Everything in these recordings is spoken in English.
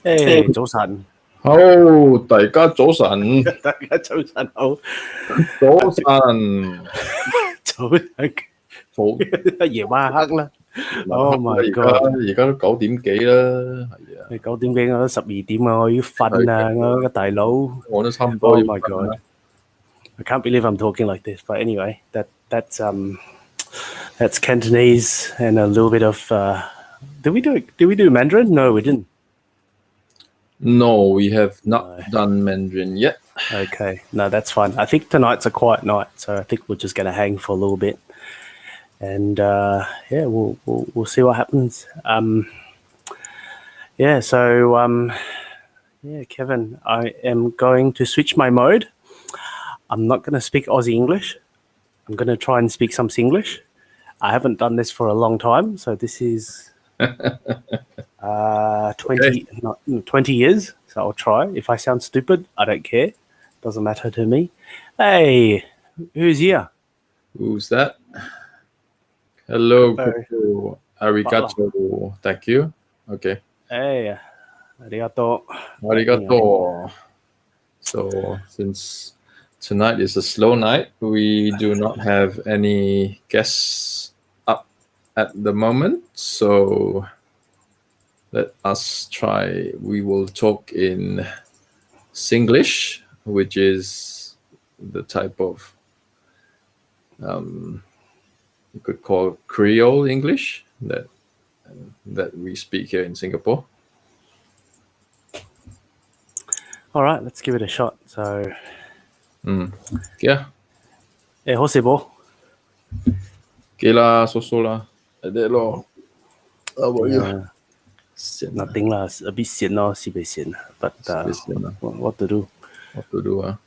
誒，早晨，好，大家早晨，大家早晨好，早晨，早晨，早夜晚黑啦。晚 Oh 黑 my 啦， god！而家都9點幾啦，係啊，你9點幾，我都12點啊，我要瞓啊，我個大佬。我都差唔多 Oh 要 my 瞓啦。 god！I can't believe I'm talking like this. But anyway, that's Cantonese and a little bit of. Did we do Mandarin? No, we didn't. No, we have not done Mandarin yet. Okay, no, that's fine. I think tonight's a quiet night, so I think we're just gonna hang for a little bit, and yeah, we'll see what happens. Yeah, so yeah, Kevin, I am going to switch my mode. I'm not going to speak Aussie English. I'm going to try and speak some Singlish. I haven't done this for a long time, so this is 20 years. So I'll try. If I sound stupid, I don't care. Doesn't matter to me. Hey, who's here? Who's that? Hello, Coco. Arigato. Thank you. Okay. Hey, arigato. Arigato. So since tonight is a slow night, we do not have any guests up at the moment. So let us try. We will talk in Singlish, which is the type of you could call Creole English that we speak here in Singapore. All right, let's give it a shot. So, yeah. 好食噃？ Okay lah, so lah. Like that lor. How about you? Nothing lah, a bit sian lor, sibei sian. But what to do? What to do?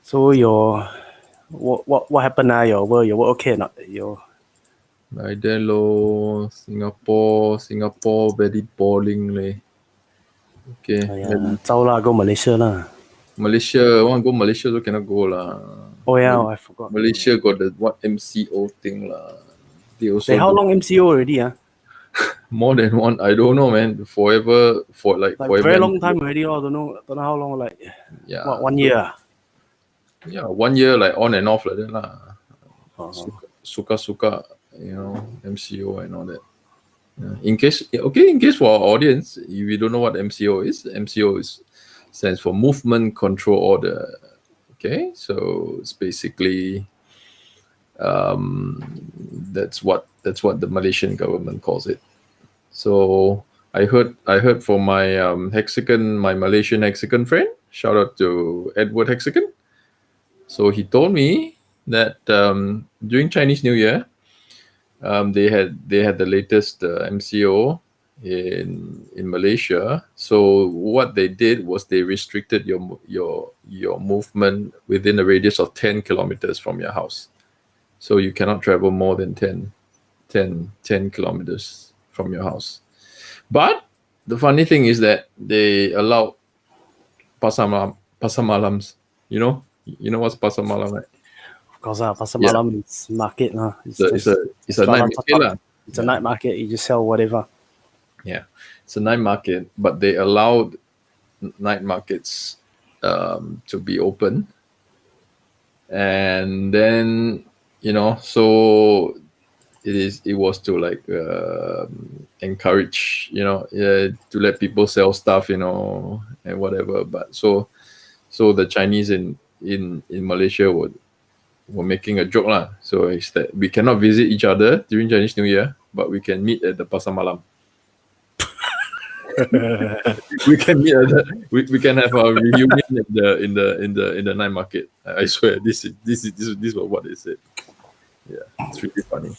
So what happened now? Your work okay or not? Like that lor. Singapore very boring leh. Okay. Zao lah, go Malaysia lah. Malaysia, want to go Malaysia also cannot go lah. Oh yeah, I forgot. Malaysia got the what MCO thing lah. They how long MCO already? More than one, I don't know, man. Forever, forever. Very long time already. I don't know how long. Like yeah, what, 1 year? Yeah, 1 year, like on and off like that lah. Suka, MCO and all that. In case for our audience, if you don't know what MCO stands for Movement Control Order. Okay, so it's basically that's what the Malaysian government calls it. So I heard from my my Malaysian Hexican friend. Shout out to Edward Hexican. So he told me that during Chinese New Year, they had the latest MCO in Malaysia. So what they did was they restricted your movement within a radius of 10 kilometers from your house. So you cannot travel more than 10 kilometers from your house. But the funny thing is that they allow pasar malams. You know what's pasar malam, right? Of course, pasar malam is market. It's a night market. It's a night market. You just sell whatever. Yeah, it's a night market, but they allowed night markets to be open. And then, so it was to like encourage, to let people sell stuff, and whatever. But so the Chinese in Malaysia were making a joke lah. So it's that we cannot visit each other during Chinese New Year, but we can meet at the pasar malam. we can meet we can have a reunion in the night market. I swear this was what they said. Yeah, it's really funny.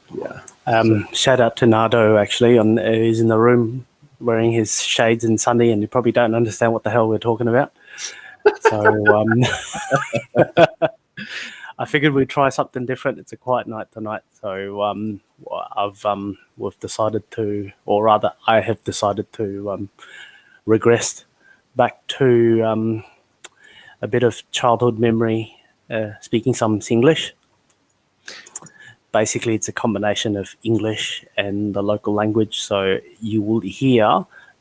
Yeah. Shout out to Nardo actually. He's in the room wearing his shades and Sunday, and you probably don't understand what the hell we're talking about. So I figured we'd try something different. It's a quiet night tonight, so we've decided to, or rather, I have decided to regress back to a bit of childhood memory, speaking some Singlish. basically it's a combination of English and the local language. So you will hear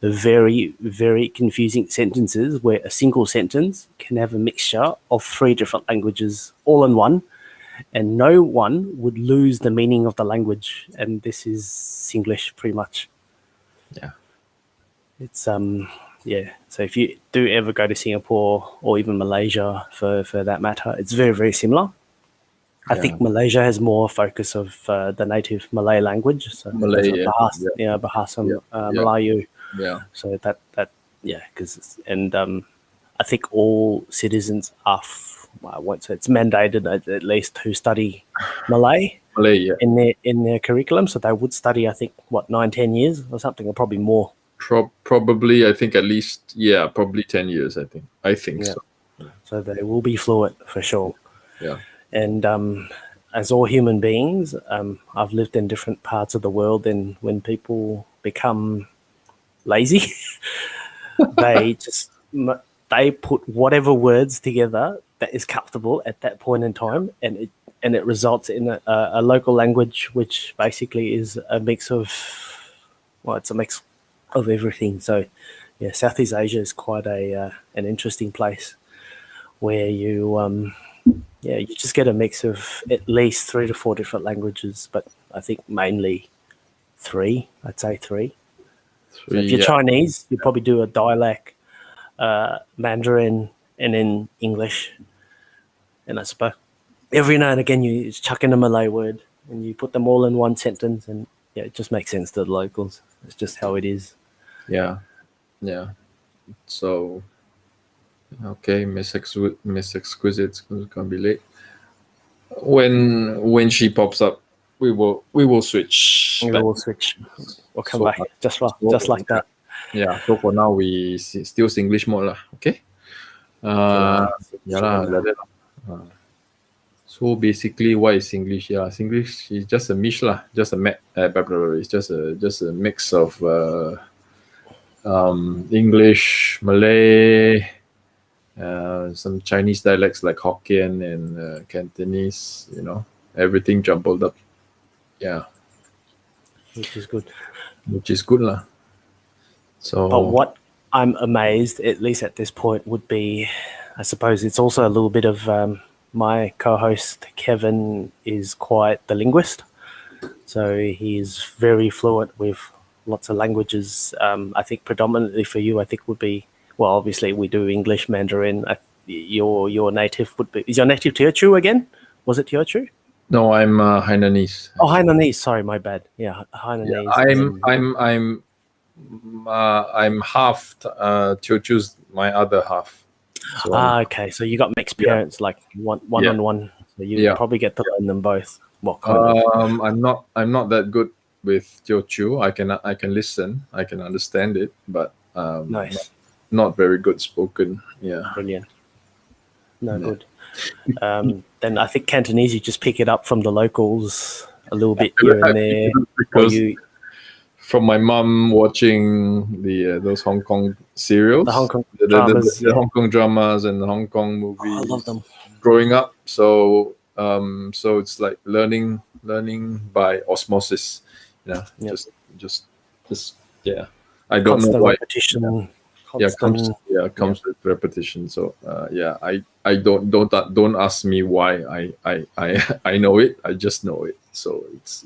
the very, very confusing sentences where a single sentence can have a mixture of 3 different languages all in one, and no one would lose the meaning of the language. And this is Singlish pretty much. Yeah. It's yeah. So if you do ever go to Singapore or even Malaysia for that matter, it's very, very similar. I think Malaysia has more focus of the native Malay language, so Malay, Bahasa yeah. Melayu. Yeah. So that yeah, because I think all citizens are I won't say it's mandated at least to study Malay Malay, yeah. in their curriculum. So they would study, I think, 9-10 years or something, or probably more. Probably, I think at least, yeah, probably 10 years. I think Yeah. so. So they will be fluent for sure. Yeah. And as all human beings, I've lived in different parts of the world, and when people become lazy, they put whatever words together that is comfortable at that point in time, and it results in a local language, which basically is a mix of, well, it's a mix of everything. So yeah, Southeast Asia is quite an interesting place where you you just get a mix of at least 3 to 4 different languages, but I think mainly 3. I'd say 3. So if you're Chinese, you probably do a dialect, Mandarin, and then English. And I suppose every now and again you chuck in a Malay word and you put them all in one sentence, and yeah, it just makes sense to the locals. It's just how it is. Yeah. Yeah. So, okay, Miss Exquisite's gonna be late. When she pops up, we will switch. We will switch. We'll come back just like that. Yeah. So for now, we still Singlish mode lah. Okay. Yeah lah, like that. So basically, why is Singlish? Yeah, Singlish is just a mix lah, just it's just a mix of English, Malay, some Chinese dialects like Hokkien and Cantonese. Everything jumbled up. Yeah, Which is good. lah. So, but what I'm amazed, at least at this point, would be, I suppose it's also a little bit of my co-host Kevin is quite the linguist, so he's very fluent with lots of languages. I think predominantly for you, I think would be, well, obviously we do English, Mandarin. Your native would be, is your native Teochew again? Was it Teochew? No, I'm Hainanese. Oh, Hainanese. Sorry, my bad. Yeah, Hainanese. Yeah, I'm half Teochew's my other half. So okay. So you got mixed parents, like one on one. So you probably get to learn them both. Well, kind of. I'm not that good with Teochew. I can listen, I can understand it, but nice. Not very good spoken. Yeah. Brilliant. No, good. Then I think Cantonese, you just pick it up from the locals a little bit here and there. Because from my mom watching those Hong Kong serials, the Hong Kong dramas, the Hong Kong dramas and the Hong Kong movies. Oh, I love them. Growing up, so it's like learning by osmosis. Just yeah. I don't know why. Repetition. Comes with repetition. So I don't ask me why I know it. I just know it. So it's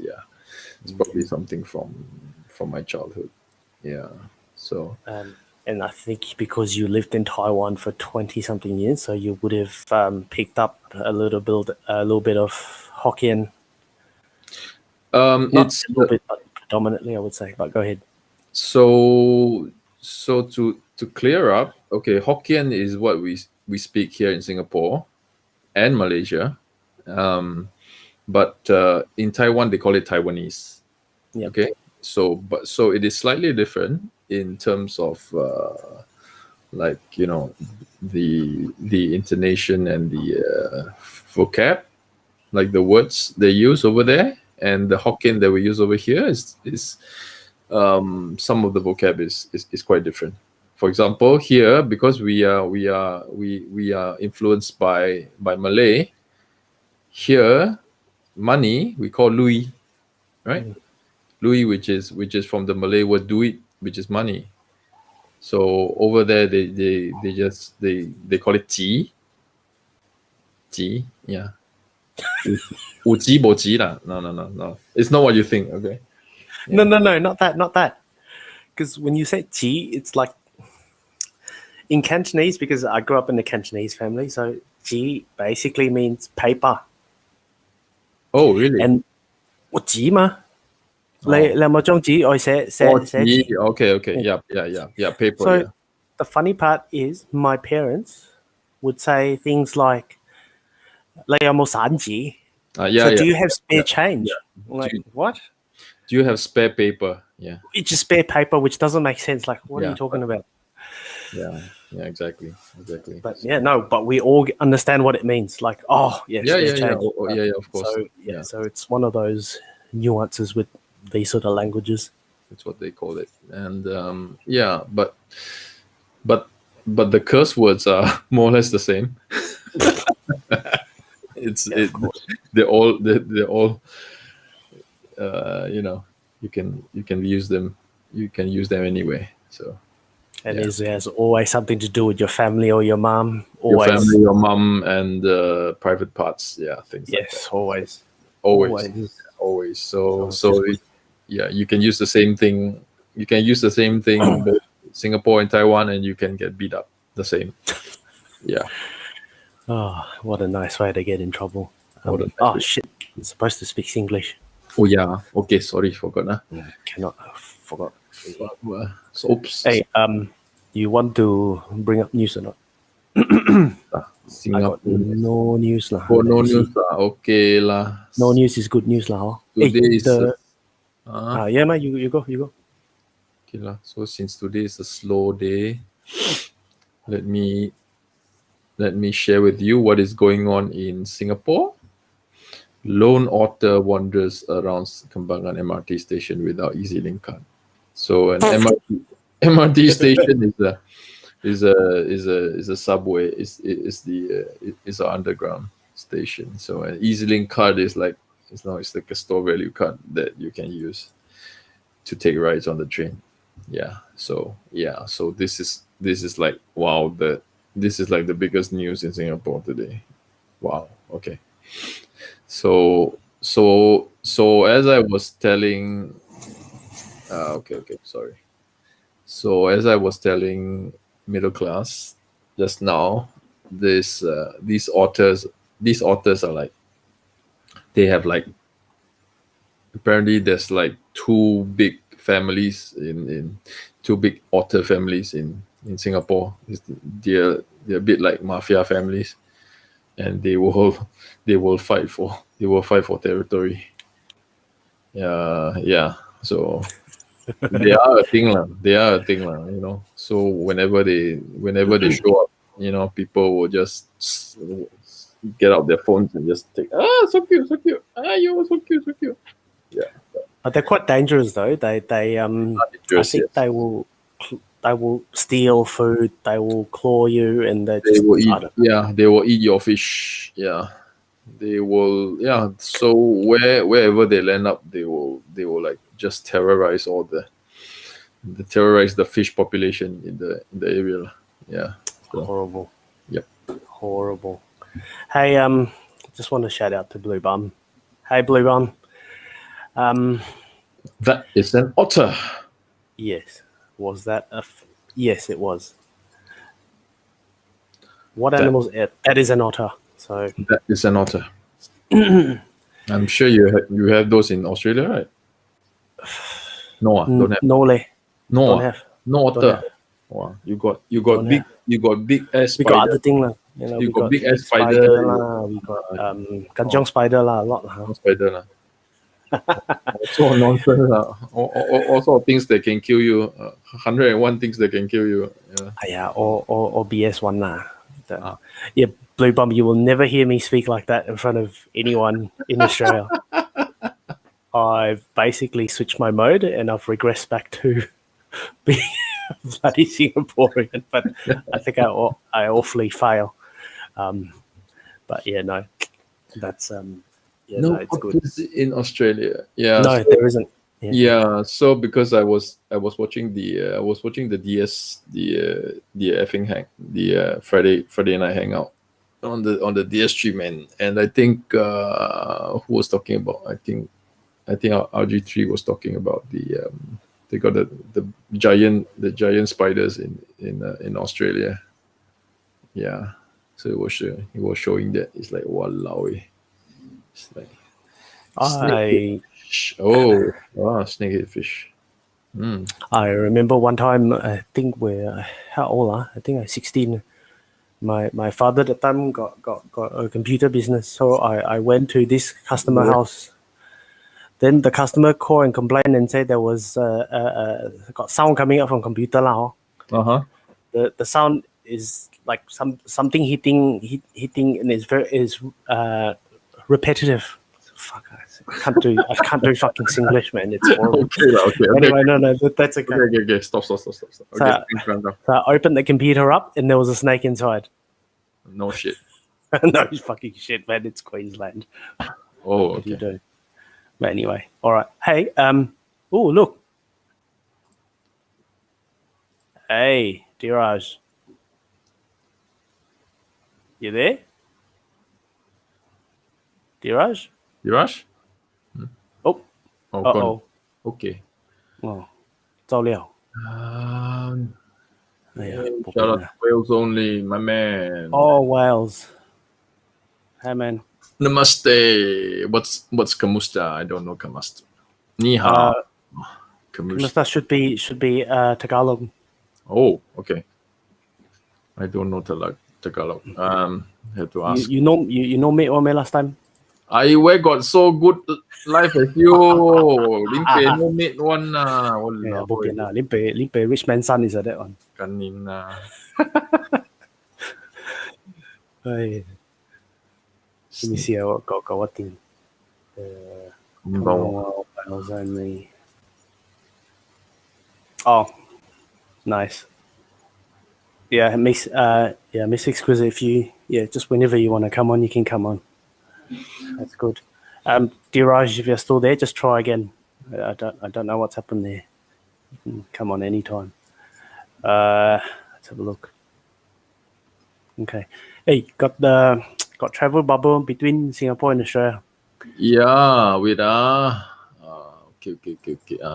probably something from my childhood. Yeah. So and I think because you lived in Taiwan for 20 something years, so you would have picked up a little bit of Hokkien. It's a little bit, but predominantly, I would say. But go ahead. So to clear up, okay, Hokkien is what we speak here in Singapore and Malaysia, but in Taiwan they call it Taiwanese. Yep. Okay, so it is slightly different in terms of the intonation and the vocab, like the words they use over there, and the Hokkien that we use over here is some of the vocab is quite different. For example, here, because we are influenced by Malay, here money we call lui, right? Lui, which is from the Malay word duit, which is money. So over there, they call it ji. Ji, yeah. Uji boji lah. No. It's not what you think. Okay. No, not that. Because when you say ji, it's like in Cantonese, because I grew up in a Cantonese family, so ji basically means paper. Oh, really? And 我紙嘛，你有冇張紙我寫字？ Okay. Yeah. Paper. So Yeah. the funny part is my parents would say things like, 你有冇散紙？ Yeah. So yeah. do you have spare change? Yeah. I'm like, what? Do you have spare paper? Yeah. It's just spare paper, which doesn't make sense. Like, what are Yeah, you talking about? Yeah. Exactly. But but we all understand what it means. Like, oh, yeah, spare Yeah. change. Yeah. Of course. So, so it's one of those nuances with these sort of languages. That's what they call it. And but the curse words are more or less the same. They're all you can use them. You can use them anyway. So. And it has always something to do with your family or your mom. Your Always. family, your mom, and private parts. Yeah, things like that. Yes, always. Always. So you can use the same thing. You can use the same thing both Singapore and Taiwan, and you can get beat up the same. Yeah. Oh, what a nice way to get in trouble. Shit. I'm supposed to speak English. Oh, yeah. Okay, sorry, forgot. Cannot. Forgot. Oops. Hey, you want to bring up news or not? Singapore. No news lah. Oh, no news lah. Okay lah. No news is good news lah. Today is yeah, man, you go. Okay lah. So since today is a slow day, let me share with you what is going on in Singapore. Lone otter wanders around Kembangan MRT station without EZ-Link card. So an MRT station is a subway. Is an underground station. So an EZ-Link card is like it's like a store value card that you can use to take rides on the train. Yeah. So this is like wow. This is like the biggest news in Singapore today. Wow. Okay. So as I was telling. Sorry. So as I was telling middle class just now, these otters are like, they have like, apparently there's like two big families in two big otter families in Singapore. They're a bit like mafia families, and they will fight for territory. Yeah. So they are a thing lah. You know. So whenever they show up, you know, people will just get out their phones and just take. So cute. You're so cute. Yeah. But they're quite dangerous though. They I think they will steal food. They will claw you, and they will eat. Yeah, they will eat your fish. Yeah, they will. Yeah. So wherever they land up, they will like just terrorize terrorize the fish population in the area. Yeah. So, horrible. Yep. Horrible. Hey, just want to shout out to Blue Bum. Hey, Blue Bum. That is an otter. Yes. Was that yes, it was. What animals? That is an otter. So that is an otter. I'm sure you have those in Australia, right? No, don't have. Don't have. No otter. Wow, you got big ass spider. We got other thing lah. You got big ass spider lah. We got kanjong spider lah. A lot lah. Spider lah. Also nonsense lah. All sort of things that can kill you. 101 things that can kill you. Yeah. Or BS one lah. Yeah, Blue Bum, you will never hear me speak like that in front of anyone in Australia. I've basically switched my mode and I've regressed back to being bloody Singaporean, but I think I awfully fail. But yeah, no, that's Yeah, No no, it's good. opposite in Australia. Yeah. No, so- there isn't. Yeah. Yeah, so because I was watching the DS the effing Friday night hangout on the DS stream, and I think who was talking about, I think RG3 was talking about they got the giant spiders in Australia. Yeah, so he was showing that. It's like walao, it's like I snakehead fish. Oh, snakehead fish. I remember one time. I think we're how old? I think I'm 16. My father at the time got a computer business, so I went to this customer house. Then the customer called and complained and said there was got sound coming out from computer now. Uh-huh. The sound is like something hitting and is repetitive. Fuck, I can't do fucking Singlish, man. It's horrible. Okay. Anyway, no, that's okay. Okay. Stop. Okay, calm down. So I opened the computer up and there was a snake inside. No shit. No fucking shit, man. It's Queensland. Oh, What do you okay. do? But anyway, all right. Hey, oh look. Hey, Diraj. You there? Diraj? Yuvash? Oh, Oh, uh gone. oh. Okay. Oh, 走了. Yeah, shout out to Wales only, my man. Oh, Wales. Hey, man. Namaste. What's kamusta? I don't know kamusta. Ni hao. Kamusta. That should be Tagalog. Oh, okay. I don't know Tagalog. Have to ask. You know me or me last time? I got so good life as you. Limpe no mate one Yeah, bopian na. Limpe rich man's son is that one. Kanin na. Hey. Let me see what got what thing. Wales only. Oh, nice. Yeah, Miss Exquisite. If you just whenever you want to come on, you can come on. That's good. Diraj, if you're still there, just try again. I don't know what's happened there. You can come on anytime. Let's have a look. Okay. Hey, got travel bubble between Singapore and Australia. Yeah, wait okay.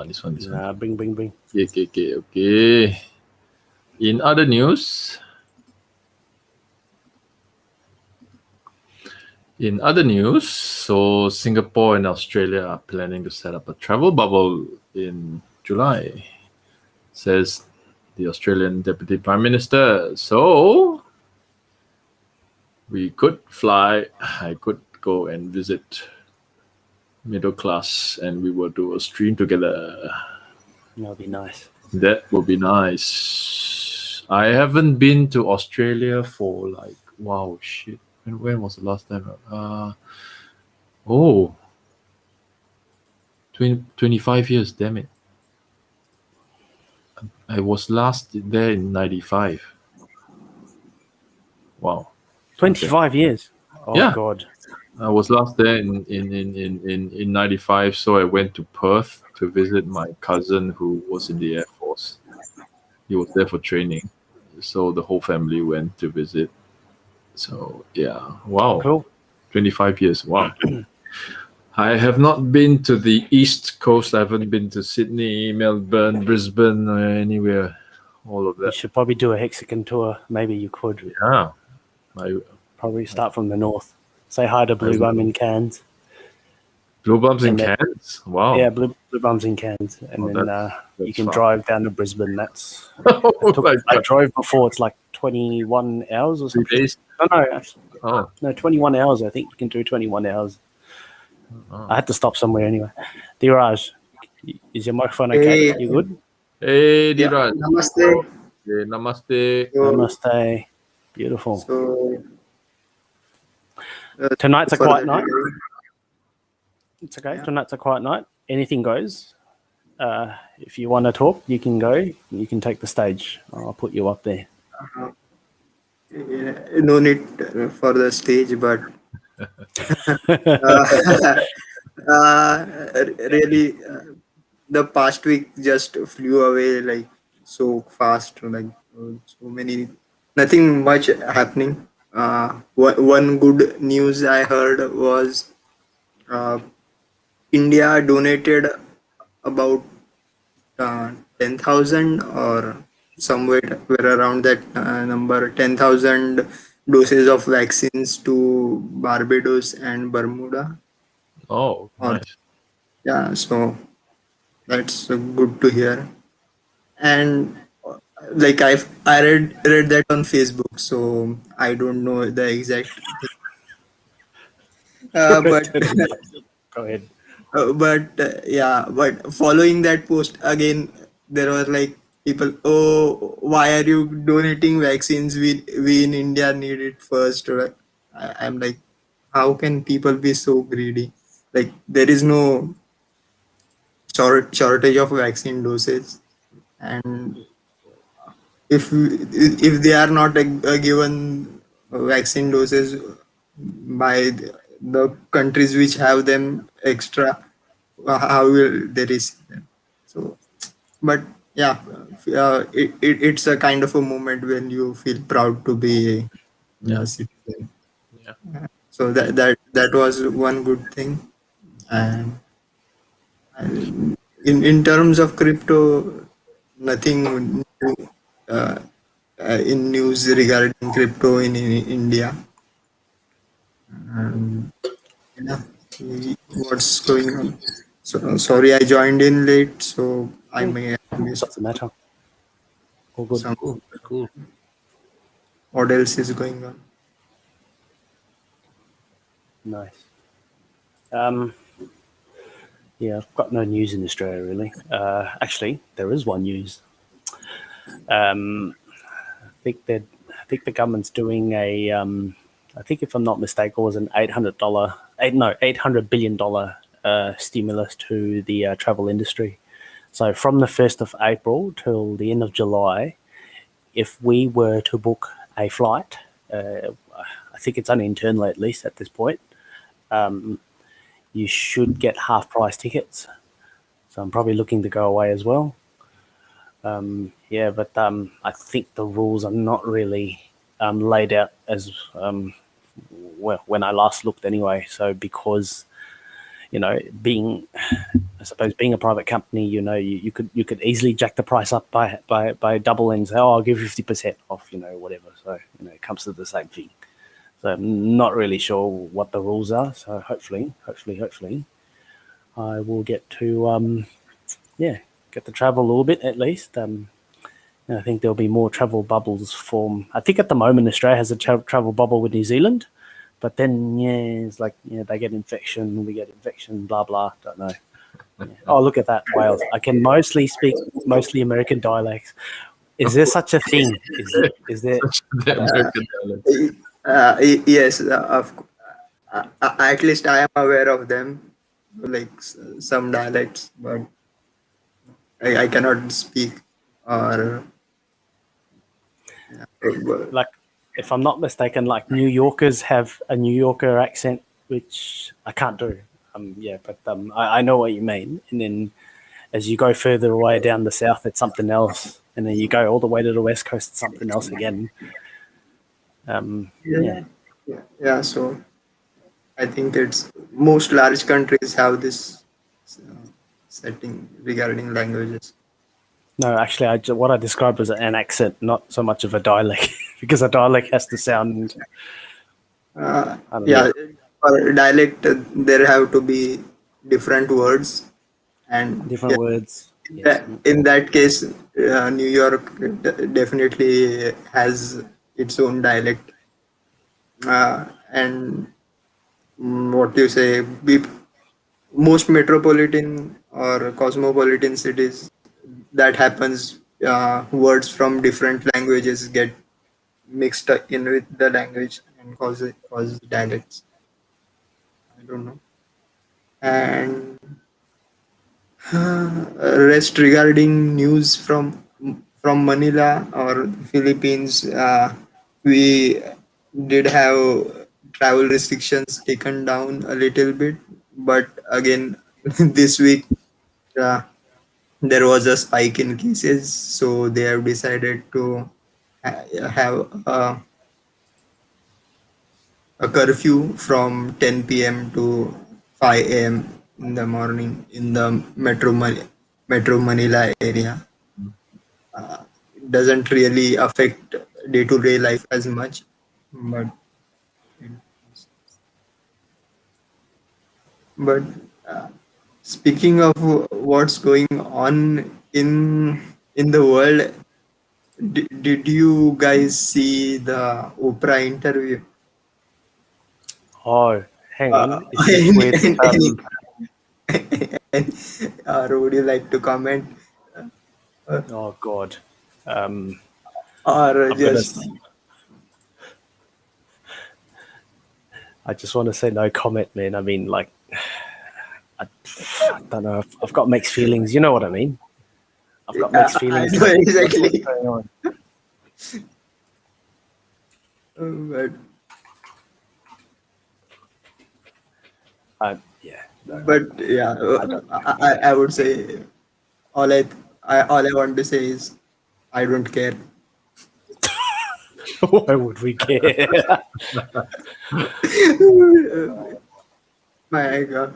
This one. Bring. Okay. In other news, so Singapore and Australia are planning to set up a travel bubble in July, says the Australian Deputy Prime Minister. So we could fly. I could go and visit middle class, and we will do a stream together. That'll be nice. That would be nice. I haven't been to Australia for like, wow, shit. When was the last time? 25 years, damn it. I was last there in 95. Wow. 25 years. Oh, Yeah. God. I was last there in 95, so I went to Perth to visit my cousin who was in the Air Force. He was there for training. So the whole family went to visit. So, yeah. Wow. Cool. 25 years. Wow. I have not been to the East Coast. I haven't been to Sydney, Melbourne, Brisbane, or anywhere. All of You that. should probably do a Hexican tour. Maybe you could. Yeah. Probably start from the north. Say hi to Blue Bum in Cairns. Blue Bums in And then- Cairns? Wow. Yeah, Blue Bums in Cairns. And then that's you can far. drive down to Brisbane. That's Oh, I drove before. It's like 21 hours or 3 something. days? No, actually, Oh. no, 21 hours. I think you can do 21 hours. Oh. I had to stop somewhere anyway. Diraj, is your microphone okay? Hey. You good? Hey, Yeah, Diraj. namaste. Hey, namaste. So, Namaste. Beautiful. so Tonight's a for quiet the- night. It's okay. Tonight's a quiet night. Anything goes. If you want to talk, you can go. You can take the stage. I'll put you up there. No need for the stage, but Really, the past week just flew away like so fast. Like so many, nothing much happening. One good news I heard was uh, India donated about 10,000 or somewhere around that number, 10,000 doses of vaccines to Barbados and Bermuda. Oh, Or nice. yeah, so that's good to hear. And like I read that on Facebook, so I don't know the exact thing. But Go ahead. yeah, but following that post again, there was like people, oh, why are you donating vaccines? We in India need it first. Or I'm like, how can people be so greedy? Like there is no shortage of vaccine doses, and if they are not given vaccine doses by the countries which have them extra, how will they receive them? So, but yeah, it's a kind of a moment when you feel proud to be Yeah. a citizen. Yeah. So that was one good thing. And in terms of crypto, nothing new uh, in news regarding crypto in India. Um, yeah, what's going on? So sorry, I joined in late, so I may have missed Doesn't matter. All good. some. Cool. Cool. What else is going on? Nice. Yeah, I've got no news in Australia really. Actually, there is one news. I think the government's doing a. I think if I'm not mistaken, it was an $800 billion stimulus to the travel industry. So from the 1st of April till the end of July, if we were to book a flight, I think it's only internal at least at this point, you should get half price tickets. So I'm probably looking to go away as well. Yeah, but I think the rules are not really laid out as well when I last looked anyway. So because being I suppose being a private company, you could easily jack the price up by double and say, oh, I'll give 50% off, whatever. So it comes to the same thing. So I'm not really sure what the rules are. So hopefully, I will get to get to travel a little bit at least. And I think there'll be more travel bubbles form. I think at the moment Australia has a travel bubble with New Zealand, but then it's like they get infection, we get infection, blah blah. Don't know. Yeah. Oh, look at that, Wales! I can mostly speak American dialects. Is there such a thing? Is there? The I don't know. American dialects. Yes, at least I am aware of them, like some dialects, but I cannot speak or. Yeah, Like, if I'm not mistaken, like New Yorkers have a New Yorker accent, which I can't do. Yeah, but I know what you mean. And then as you go further away down the south, it's something else, and then you go all the way to the west coast, it's something else again. Yeah. yeah. So I think it's most large countries have this setting regarding languages. No, actually, what I described was an accent, not so much of a dialect, because a dialect has to sound. I don't Yeah, know. for dialect, there have to be different words, and Different yeah, words. Yes. in that case, New York definitely has its own dialect, and what you say, most metropolitan or cosmopolitan cities that happens. Words from different languages get mixed in with the language and cause dialects. I don't know. And rest regarding news from Manila or Philippines, we did have travel restrictions taken down a little bit, but again, this week there was a spike in cases, so they have decided to have a curfew from 10 p.m. to 5 a.m. in the morning in the Metro Manila area. It doesn't really affect day-to-day life as much, but but uh, speaking of what's going on in the world, did you guys see the Oprah interview? Oh, hang Uh, on. Is this with or would you like to comment, oh god. Um, or I'm gonna. just I just want to say no comment, man. I mean, like, I don't know. I've got mixed feelings. You know what I mean? I've got mixed I feelings. know What's exactly. going on? But, Yeah. No, but yeah, I would say all all I want to say is I don't care. why would we care? My God,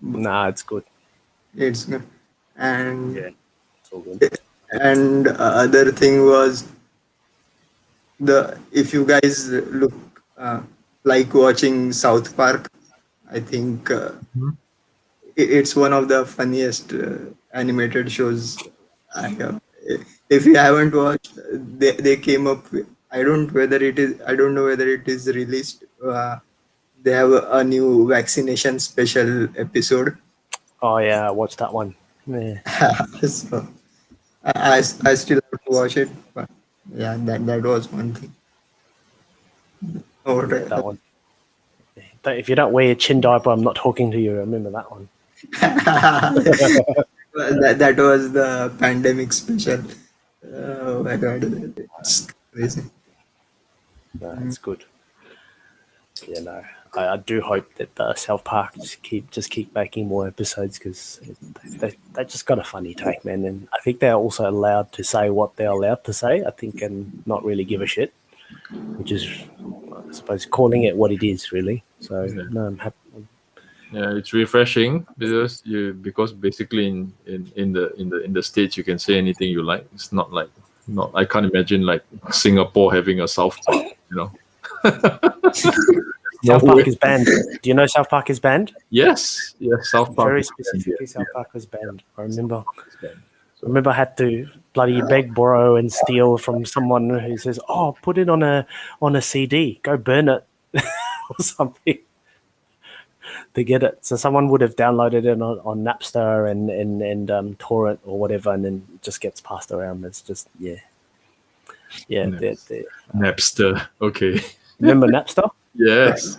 Nah, it's good. it's good. And Yeah, it's all good. and other thing was if you guys look like watching South Park, I think it's one of the funniest animated shows I have. If you haven't watched, they came up with, I don't know whether it is released. They have a new vaccination special episode. Oh yeah, I watched that one. Yeah. So I still have to watch it, but yeah, that was one thing. All right. That one. If you don't wear a chin diaper, I'm not talking to you. Remember that one. That was the pandemic special. Oh my God, it's crazy. No, it's good. Yeah, no. I do hope that South Park just keep making more episodes because they just got a funny take, man. And I think they're also allowed to say what they're allowed to say. I think, and not really give a shit, which is, I suppose, calling it what it is, really. So no, I'm happy. Yeah, it's refreshing because basically in the States you can say anything you like. It's not I can't imagine like Singapore having a South Park, you know. South Park is banned. Do you know South Park is banned? Yes, South Park. Very is banned, specifically, yeah. South Park was banned. I remember. It's banned. I remember I had to bloody beg, borrow, and steal from someone who says, "Oh, put it on a CD. Go burn it or something." To get it, so someone would have downloaded it on Napster and torrent or whatever, and then it just gets passed around. It's just yeah. Napster. Okay. Remember Napster? Yes.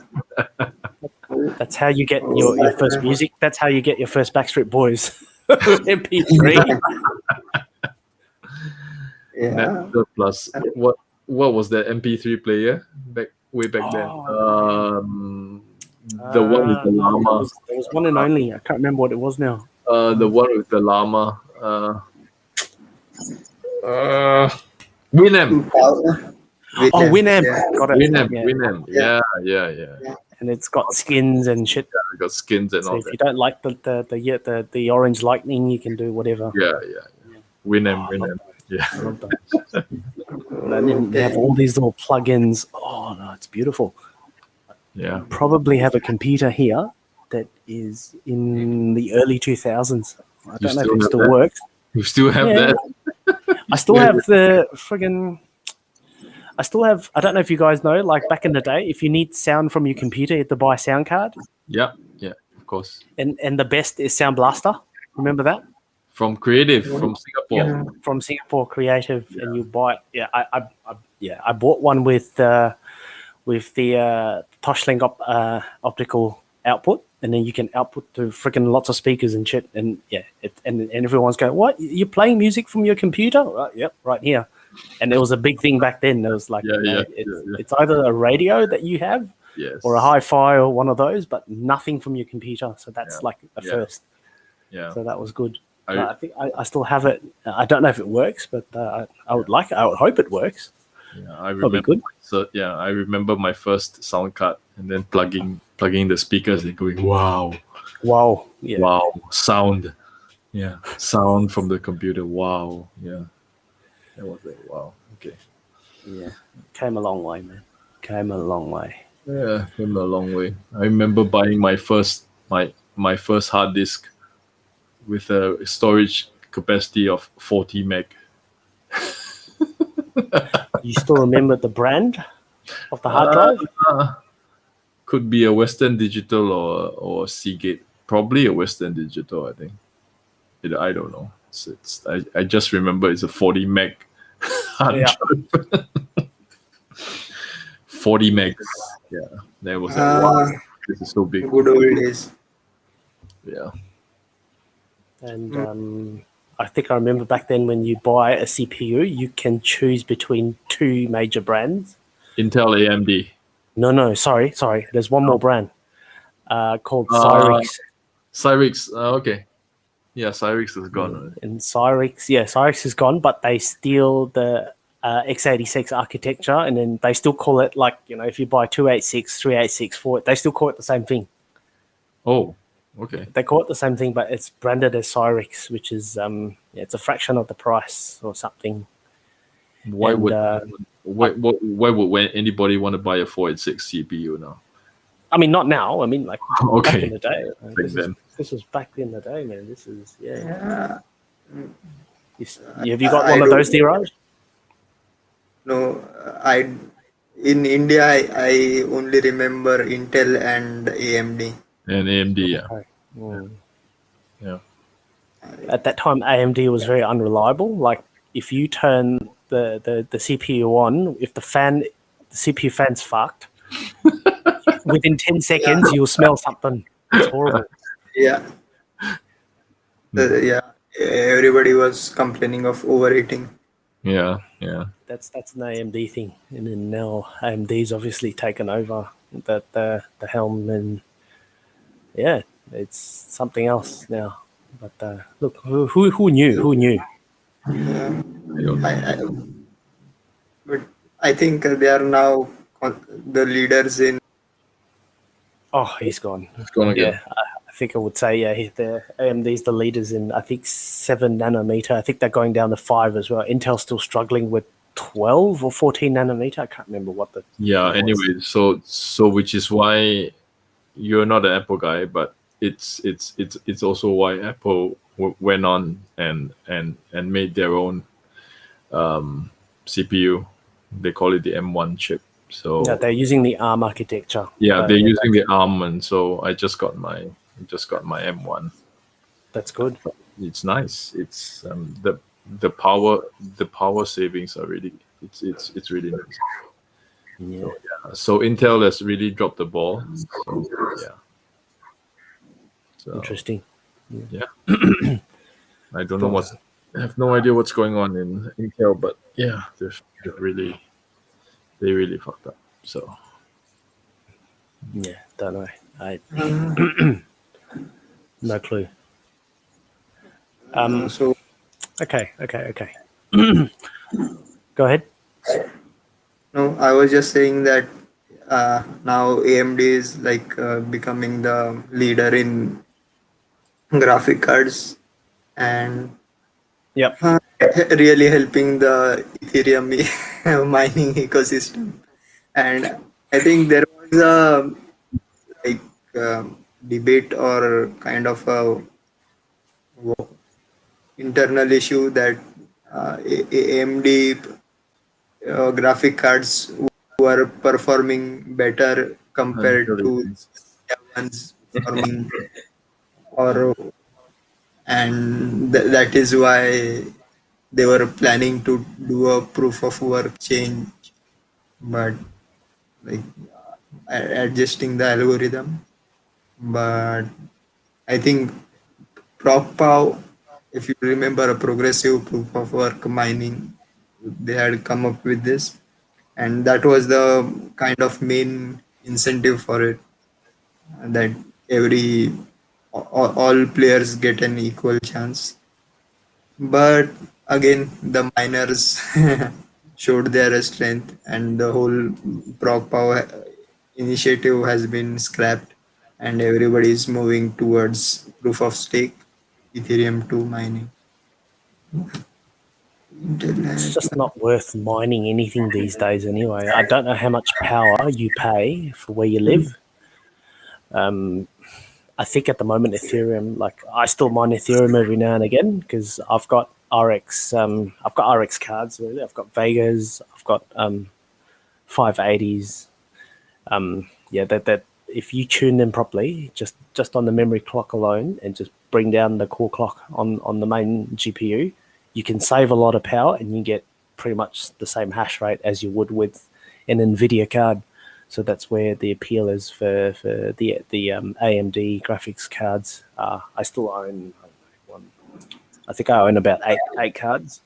That's how you get your first music. That's how you get your first Backstreet Boys MP3. Yeah. Napster plus what was that MP3 player way back then? The one with the llama. There was one and only. I can't remember what it was now. The one with the llama. Winamp. Oh, Winamp. Yeah. Got it. Winamp. Yeah. And it's got skins and shit. I got skins and So all if that. you don't like the orange lightning, you can do whatever. Yeah. Winamp. Yeah. I love that. And then they have all these little plugins. Oh no, it's beautiful. Yeah. Probably have a computer here that is in the early 2000s. I don't know if it still works. You still have that? I still have the friggin'. I don't know if you guys know, like back in the day, if you need sound from your computer, you had to buy a sound card. Yeah, of course. And the best is Sound Blaster. Remember that? From Creative, from Singapore. Yeah, from Singapore Creative, and you buy it. Yeah, I bought one with the Toshlink optical output, and then you can output to freaking lots of speakers and shit. And yeah, and everyone's going, "What? You're playing music from your computer?" Yep, right here. And it was a big thing back then. It was like, it's either a radio that you have Yes. or a hi-fi or one of those, but nothing from your computer. So that's like a first. Yeah. So that was good. I think I still have it. I don't know if it works, but I would like it. I would hope it works. Yeah, I Probably remember. good. So yeah, I remember my first sound card and then plugging the speakers and going, wow, Yeah. wow, sound, yeah, sound from the computer, wow, yeah, that was like wow, okay, Yeah. Came a long way, man. Came a long way. yeah, came a long way. I remember buying my first hard disk with a storage capacity of 40 meg. You still remember the brand of the hard drive? Could be a Western Digital or Seagate. Probably a Western Digital, I think. I don't know. I just remember it's a 40 meg hard drive. 40 megs. Yeah, that was like, wow, this is so big. Good old days. Yeah. And I think I remember back then when you buy a CPU, you can choose between two major brands. Intel, AMD. No, sorry. There's one more brand called Cyrix. Cyrix, okay. Yeah, Cyrix is gone. And Cyrix is gone, but they steal the x86 architecture, and then they still call it, like, if you buy 286, 386, 4, they still call it the same thing. Oh, okay. They call it the same thing, but it's branded as Cyrix, which is it's a fraction of the price or something. Why would anybody want to buy a 486 CPU now? I mean, not now. I mean, like back in the day. This was back in the day, man. This is have you got one of those, Dheeraj? No, in India I only remember Intel and AMD. And AMD, yeah. Okay. Yeah. At that time, AMD was very unreliable. Like, if you turn the CPU on, if the CPU fan's fucked, within 10 seconds you'll smell something. It's horrible. Yeah. Everybody was complaining of overheating. Yeah. That's an AMD thing, and then now AMD's obviously taken over the helm, and it's something else now. But look, who knew? Who knew? Yeah. But I think they are now the leaders in. Oh, he's gone. It's gone again. Yeah, I think I would say the AMD's the leaders in, I think, 7 nanometer. I think they're going down to 5 as well. Intel's still struggling with 12 or 14 nanometer. I can't remember what the. Yeah. Anyway, so which is why you're not an Apple guy, but it's also why Apple went on and made their own CPU. They call it the M1 chip. So they're using the ARM architecture. Yeah, they're using the ARM, and so I just got my M1. That's good. It's nice. It's the power savings are really it's really nice. Yeah. So Intel has really dropped the ball. So Interesting. Yeah. I don't know I have no idea what's going on in Intel, but yeah, they really fucked up. So yeah, don't know. No clue. So Okay. Go ahead. no, I was just saying that now AMD is like becoming the leader in graphic cards and Yep. really helping the Ethereum mining ecosystem. And I think there was a debate or kind of a internal issue that AMD graphic cards were performing better compared to the ones performing, and that is why they were planning to do a proof of work change, but like adjusting the algorithm. But I think PropPow, if you remember, a progressive proof of work mining they had come up with this, and that was the kind of main incentive for it, that all players get an equal chance. But again, the miners showed their strength, and the whole prog power initiative has been scrapped, and everybody is moving towards proof of stake, Ethereum 2 mining. It's Internet. just not worth mining anything these days anyway. I don't know how much power you pay for where you live. I think at the moment Ethereum, like I still mine Ethereum every now and again because I've got RX. I've got RX cards really. I've got Vegas. I've got 580s. That if you tune them properly, just on the memory clock alone, and just bring down the core clock on the main GPU, you can save a lot of power and you get pretty much the same hash rate as you would with an NVIDIA card. So that's where the appeal is for the AMD graphics cards. I still own one. I think I own about eight cards.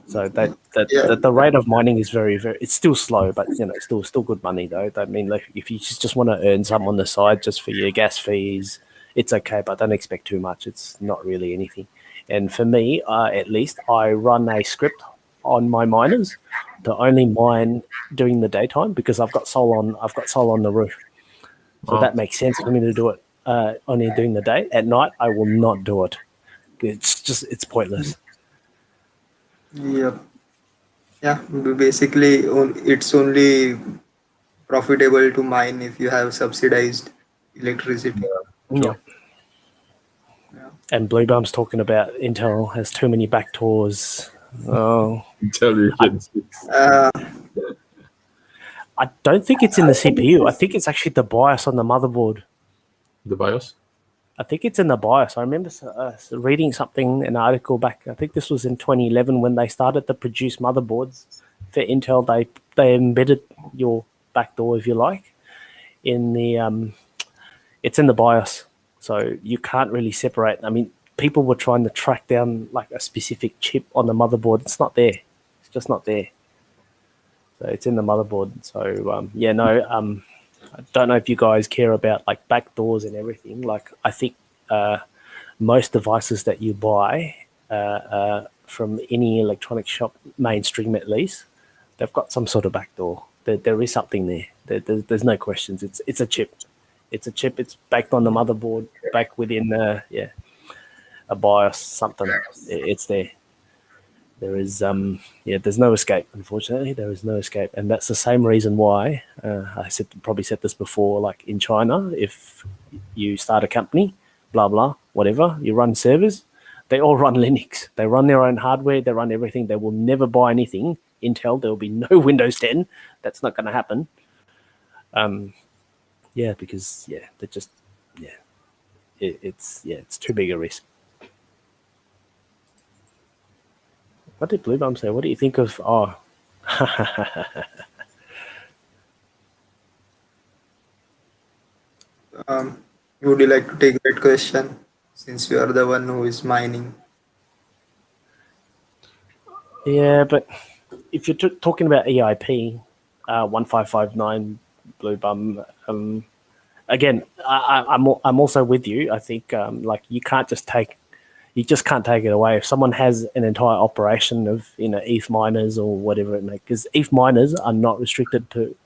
So the rate of mining is very, very. It's still slow, but still good money though. I mean, like if you just want to earn some on the side just for your gas fees, it's okay, but don't expect too much. It's not really anything. And for me, at least, I run a script on my miners to only mine during the daytime because I've got solar on the roof. So that makes sense for me to do it only during the day. At night, I will not do it. It's pointless. Yep. Yeah, basically, it's only profitable to mine if you have subsidized electricity. Yeah. And Bluebum's talking about Intel has too many backdoors. Oh, Intelligence. I don't think it's in the CPU. I think it's actually the BIOS on the motherboard. The BIOS? I think it's in the BIOS. I remember reading an article back. I think this was in 2011 when they started to produce motherboards for Intel. They embedded your backdoor, if you like, in the it's in the BIOS, so you can't really separate. I mean, people were trying to track down like a specific chip on the motherboard. It's not there. It's just not there. So it's in the motherboard. So I don't know if you guys care about like backdoors and everything. Like I think most devices that you buy from any electronic shop, mainstream at least, they've got some sort of backdoor. There is something there. There's no questions. It's a chip. It's a chip. It's backed on the motherboard, back within a BIOS, something. It's there. There is there's no escape. Unfortunately, there is no escape, and that's the same reason why I probably said this before. Like in China, if you start a company, blah blah, whatever, you run servers, they all run Linux. They run their own hardware. They run everything. They will never buy anything Intel. There will be no Windows 10. That's not going to happen. Because they're just it's too big a risk. What did Bluebum say? What do you think of? Oh, would you like to take that question since you are the one who is mining? yeah, but if you're talking about EIP 1559 Bluebum, again, I'm also with you. I think like you just can't take it away. If someone has an entire operation of ETH miners or whatever it may, because ETH miners are not restricted to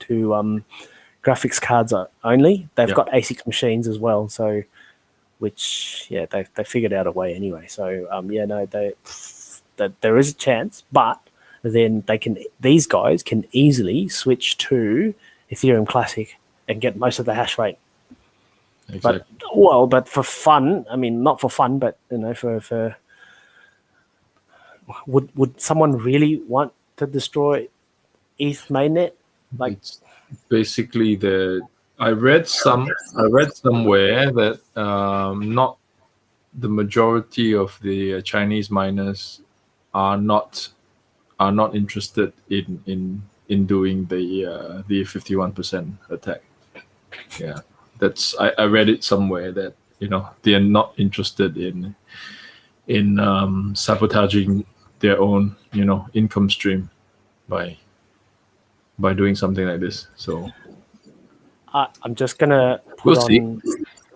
graphics cards only. They've got ASIC machines as well. So, which they figured out a way anyway. So there is a chance, but then these guys can easily switch to Ethereum Classic and get most of the hash rate. Exactly. But for fun, I mean, not for fun, but for would someone really want to destroy ETH mainnet? Like, it's basically I read somewhere that not the majority of the Chinese miners are not interested in doing the 51% attack. Yeah. I read it somewhere that they are not interested in sabotaging their own income stream. by doing something like this. So I'm just gonna put we'll see. on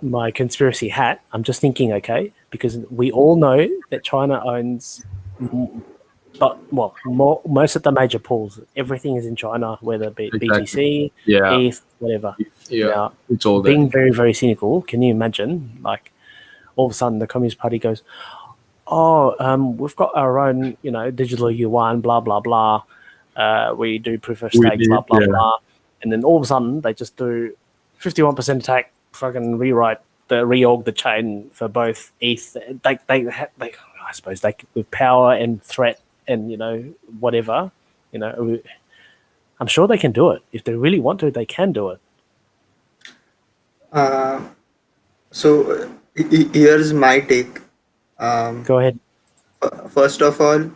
my conspiracy hat. I'm just thinking, okay, because we all know that China owns, most of the major pools. Everything is in China, whether it be Exactly. BTC, Yeah. ETH, whatever. Yeah. Now, It's all being that. very, very cynical, can you imagine? Like, all of a sudden, the Communist Party goes, "Oh, we've got our own, digital yuan, blah blah blah. We do proof of We stake, blah did. blah Yeah. blah," and then all of a sudden they just do 51% attack, fucking reorg the chain for both ETH. I suppose they with power and threat and whatever, I'm sure they can do it if they really want to. They can do it. So here's my take. Go ahead. First of all,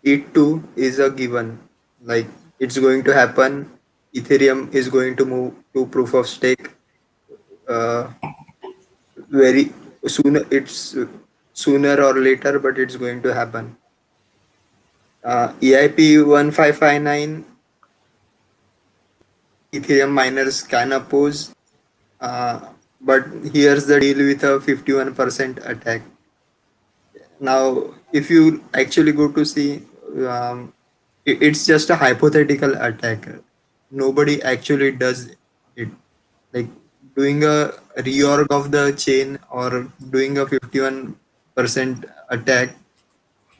it too is a given. Like it's going to happen. Ethereum is going to move to proof of stake uh, very sooner. It's sooner or later, but it's going to happen. EIP 1559 Ethereum miners can oppose, but here's the deal with a 51% attack. Now, if you actually go to see, it's just a hypothetical attack. Nobody actually does it. Like doing a reorg of the chain or doing a 51% attack,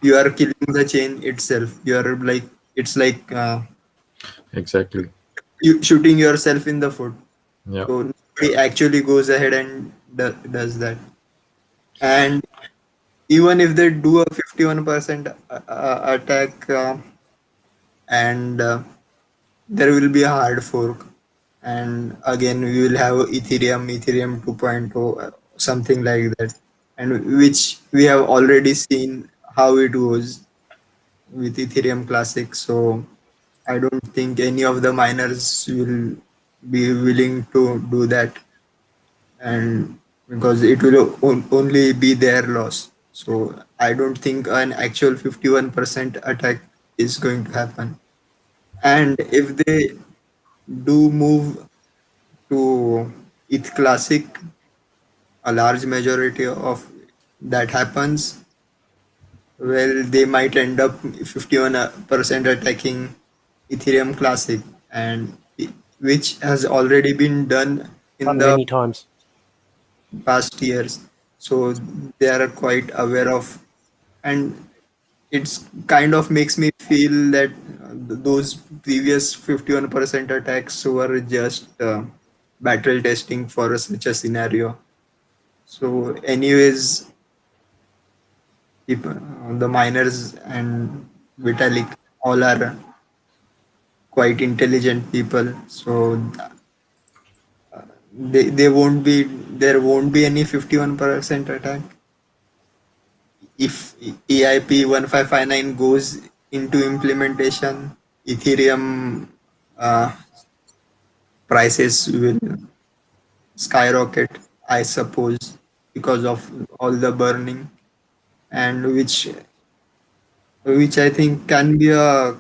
you are killing the chain itself. You are like, it's like Exactly. you shooting yourself in the foot. Yeah. So nobody actually goes ahead and does that. And even if they do a 51% attack, and there will be a hard fork, and again we will have Ethereum 2.0, something like that, and which we have already seen how it was with Ethereum Classic. So I don't think any of the miners will be willing to do that, and because it will only be their loss. So I don't think an actual 51% attack is going to happen. And if they do move to ETH Classic, a large majority of that happens, well, they might end up 51% attacking Ethereum Classic, and which has already been done in Done the many times. past years. So they are quite aware of, and it's kind of makes me feel that those previous 51% attacks were just battle testing for such a scenario. So anyways, people, the miners and Vitalik all are quite intelligent people, so they won't be there won't be any 51% attack. If EIP 1559 goes into implementation, Ethereum uh, prices will skyrocket, I suppose, because of all the burning, and which I think can be a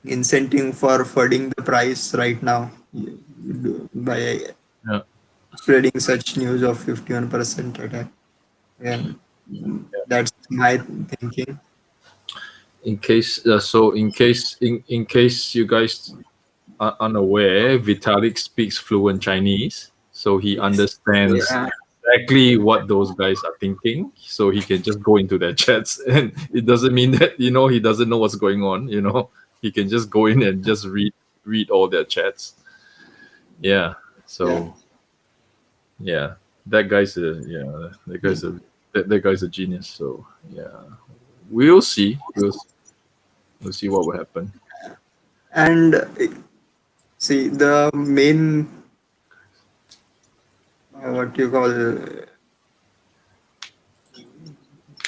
incentive for flooding the price right now by Yeah. spreading such news of 51% attack. And that's my thinking. In case, in case you guys are unaware, Vitalik speaks fluent Chinese, so he understands Yeah, exactly what those guys are thinking. So he can just go into their chats, and it doesn't mean that he doesn't know what's going on. He can just go in and just read all their chats. Yeah. yeah. So yeah, that guy's that guy's a genius. So yeah, we'll see. We'll see what will happen. And see, the main what you call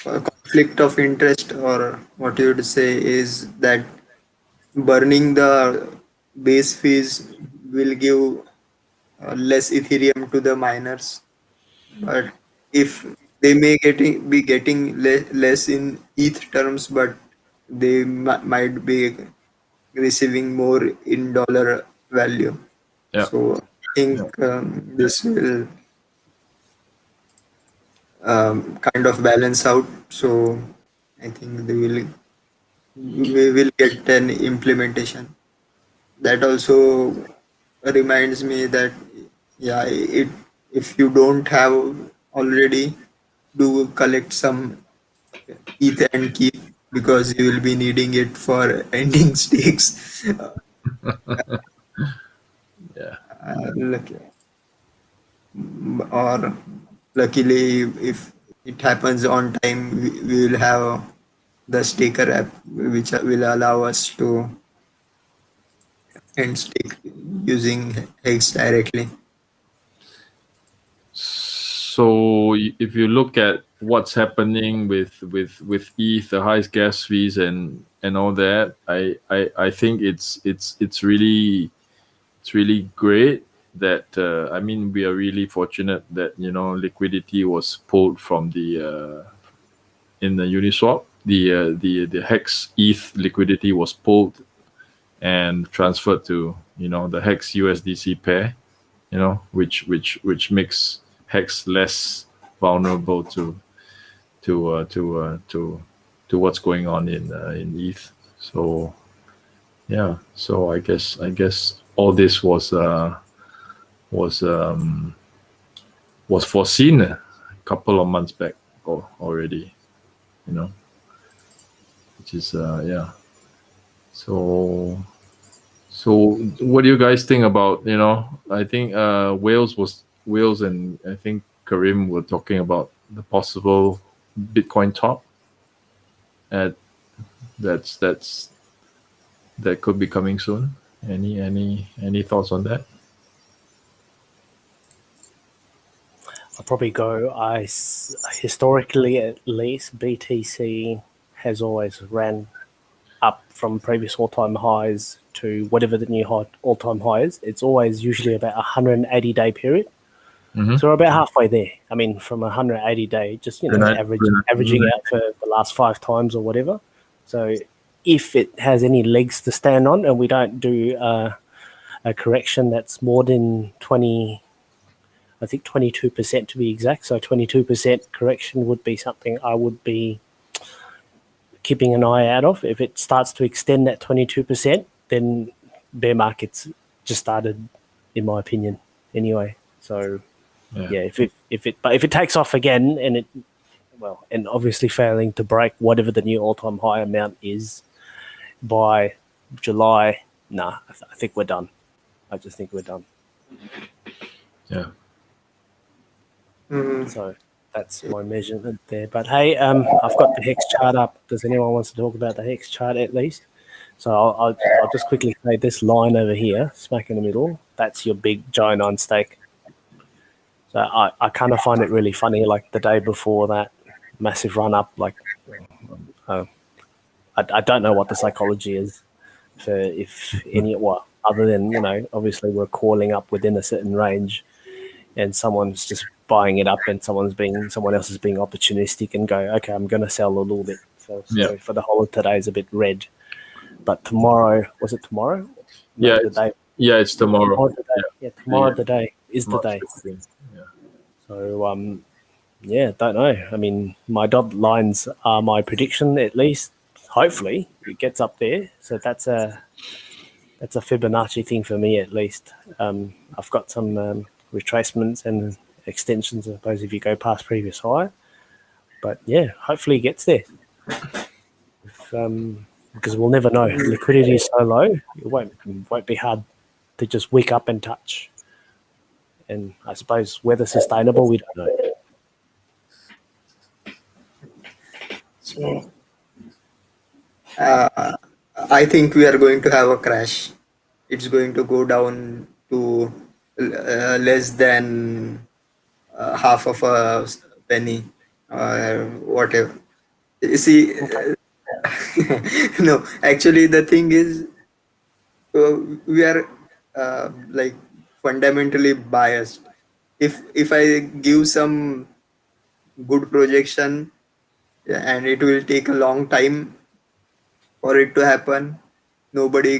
conflict of interest, or what you would say, is that burning the base fees will give less Ethereum to the miners. But if they may be getting less in ETH terms, but they might be receiving more in dollar value. Yeah. So I think this will kind of balance out. So I think we will get an implementation. That also reminds me that yeah, if you don't have already, do collect some ETH and keep, because you will be needing it for ending stakes. Yeah. Lucky, or luckily, if it happens on time, we will have the staker app, which will allow us to end stake using Hex directly. So if you look at what's happening with ETH, the highest gas fees and all that, I think it's really great that I mean, we are really fortunate that liquidity was pulled from the in the Uniswap. The Hex ETH liquidity was pulled and transferred to the Hex USDC pair, which makes Hex less vulnerable to what's going on in ETH. So yeah, so I guess all this was foreseen a couple of months back already, which is yeah. So what do you guys think about, I think Wales and I think Karim were talking about the possible Bitcoin top at that could be coming soon. Any thoughts on that? I'll probably go. Historically, at least, BTC has always ran up from previous all-time highs to whatever the new all-time high is. It's always usually about a 180-day period. Mm-hmm. So we're about halfway there. I mean, from 180-day, just averaging out for the last 5 times or whatever. So if it has any legs to stand on, and we don't do a correction that's more than 20, I think 22% to be exact. So 22% correction would be something I would be keeping an eye out of. If it starts to extend that 22%, then bear markets just started, in my opinion, anyway. So yeah, if it takes off again and obviously failing to break whatever the new all-time high amount is by July, I think we're done. I just think we're done. Yeah. So that's my measurement there. But hey, I've got the Hex chart up. Does anyone want to talk about the Hex chart at least? So I'll just quickly say this line over here, smack in the middle, that's your big giant on stake. So I kind of find it really funny, like the day before that massive run up, like I don't know what the psychology is for other than, obviously we're calling up within a certain range and someone's just buying it up and someone else is being opportunistic and go, okay, I'm going to sell a little bit. So sorry for the whole of today is a bit red. But tomorrow, was it tomorrow? Yeah, it's tomorrow. Tomorrow the day is the day. Yeah. So don't know. I mean, my dotted lines are my prediction, at least. Hopefully, it gets up there. So that's a Fibonacci thing for me, at least. I've got some retracements and extensions, I suppose, if you go past previous high. But yeah, hopefully it gets there. Because we'll never know. Liquidity is so low, it won't be hard to just wake up and touch. And I suppose whether sustainable, we don't know. So I think we are going to have a crash. It's going to go down to less than half of a penny or whatever. You see, no, actually the thing is we are like fundamentally biased. If I give some good projection and it will take a long time for it to happen, nobody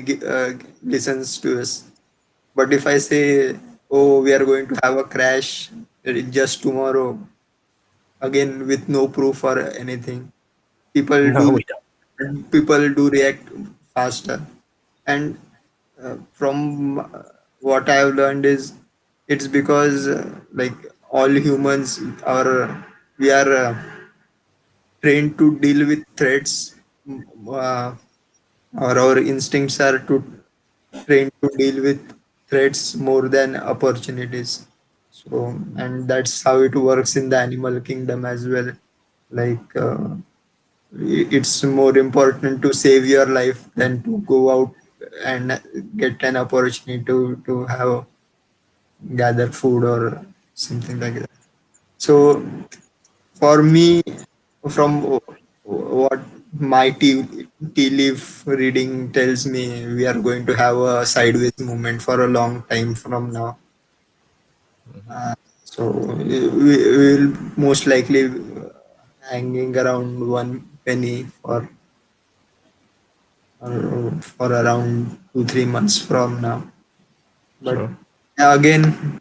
listens to us. But if I say, oh, we are going to have a crash just tomorrow, again with no proof or anything, people No, do we people do react faster. And from what I have learned is it's because like all humans are we are trained to deal with threats, uh, or our instincts are to trained to deal with threats more than opportunities. So, and that's how it works in the animal kingdom as well. Like, it's more important to save your life than to go out and get an opportunity to have gather food or something like that. So, for me, from what my tea leaf reading tells me, we are going to have a sideways movement for a long time from now. So we will most likely hanging around 1 penny for around 2-3 months from now. But Sure. again,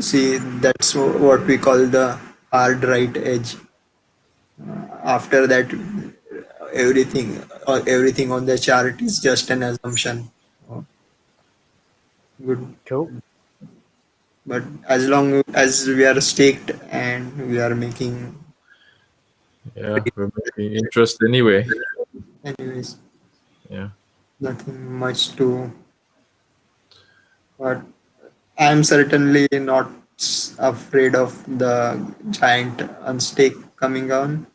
see, that's what we call the hard right edge. After that, everything on the chart is just an assumption. So, good. cool. But as long as we are staked and we are making, Yeah, we're making interest anyway. anyways, Yeah. nothing much to. But I'm certainly not afraid of the giant unstake coming on.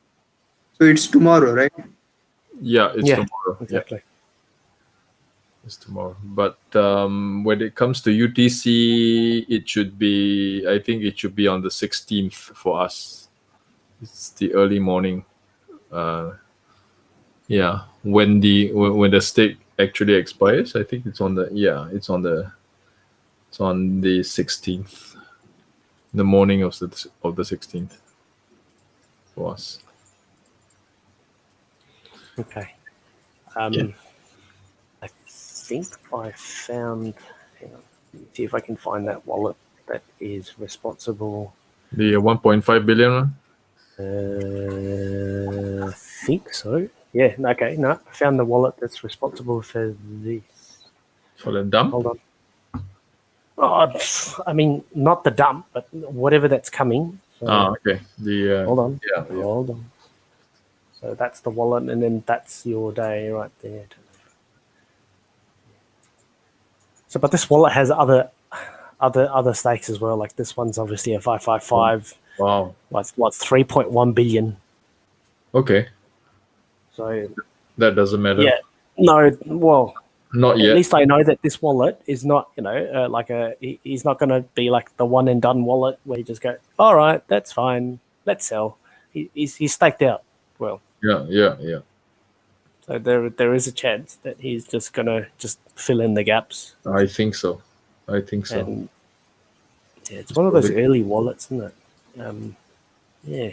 So it's tomorrow, right? Yeah, it's Yeah, tomorrow. Yeah, exactly. it's tomorrow. But when it comes to UTC, it should be. I think it should be on the 16th for us. It's the early morning. Yeah, when the stake actually expires, I think it's on the it's on the 16th, the morning of the 16th for us. Okay. Yeah. I think I found. Hang on. Let me see if I can find that wallet that is responsible. The 1.5 billion one? I think so. Yeah. Okay. No, I found the wallet that's responsible for this. For the dump? Hold on. Oh, I mean, not the dump, but whatever that's coming. So, Okay. The hold on. yeah. Hold on. So that's the wallet, and then that's your day right there. So, but this wallet has other stakes as well. Like this one's obviously a 555. Wow. What's 3.1 billion. Okay. So That doesn't matter. yeah, no, well, Not at yet. least I know that this wallet is not, like he's not going to be like the one and done wallet where you just go, all right, that's fine, let's sell. He's staked out. Well, Yeah. so there is a chance that he's just going to just fill in the gaps. I think so. And yeah, it's one of those early wallets, isn't it? Yeah.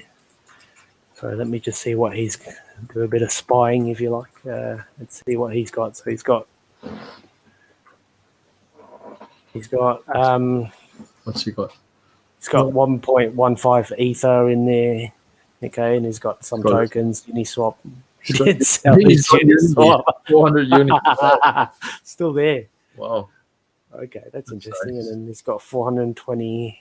So let me just see what he's do a bit of spying, if you like. Let's see what he's got. So he's got What's he got? he's got 1.15 ether in there. Okay, and he's got some tokens. Uniswap. He did sell his Uniswap. 400 units. Still there. Wow. Okay, that's interesting. nice. And then he's got 420.69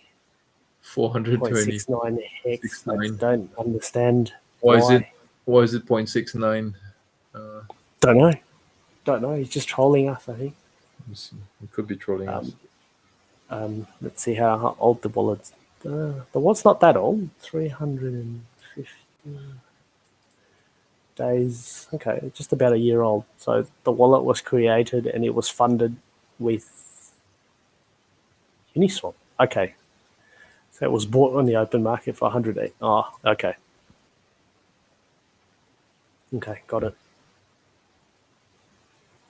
420. hex. I 69. don't understand Why is it 0.69? Don't know. He's just trolling us, I think. It could be trolling us. Let's see how old the wallet's. The wallet's not that old. 350 days. Okay, just about a year old. So the wallet was created and it was funded with Uniswap. Okay. So it was bought on the open market for 108. Oh, okay. Okay, got it.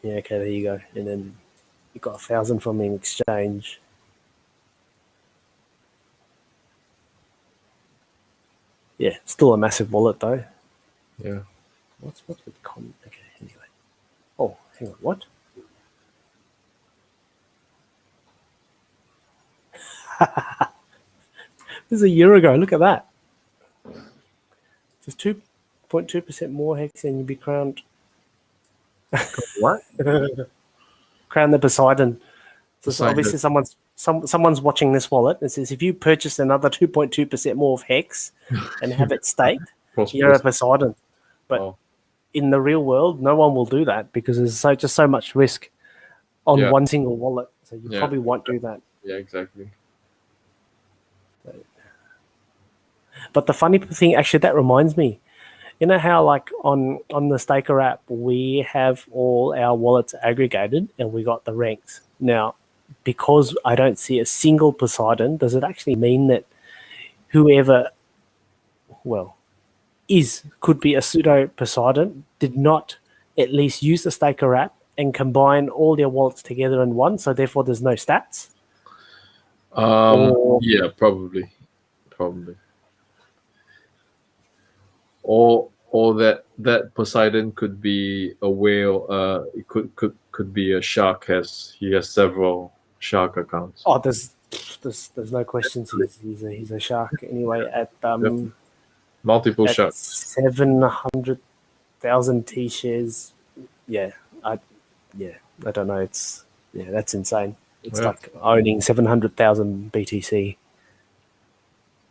Yeah, okay, there you go. And then you got 1,000 from an exchange. Yeah, still a massive wallet though. Yeah. What's with com? Okay, anyway. Oh, hang on, what? This is a year ago. Look at that. Just 2.2% more hex and you'd be crowned. What? Crown the Poseidon. So Poseidon. obviously someone's watching this wallet and says if you purchase another 2.2% more of hex and have it staked, you're a Poseidon. But in the real world, no one will do that because there's just so much risk on one single wallet. So you probably won't do that. Yeah, exactly. But the funny thing, actually, that reminds me. You know how, like, on the Staker app, we have all our wallets aggregated and we got the ranks. Now, because I don't see a single Poseidon, does it actually mean that whoever, could be a pseudo Poseidon, did not at least use the Staker app and combine all their wallets together in one, so therefore there's no stats? Yeah, probably. Or that Poseidon could be a whale. It could be a shark. He has several shark accounts. Oh, there's no questions. He's a shark anyway. At multiple at sharks. 700,000 T shares. I don't know. That's insane. It's like owning 700,000 BTC.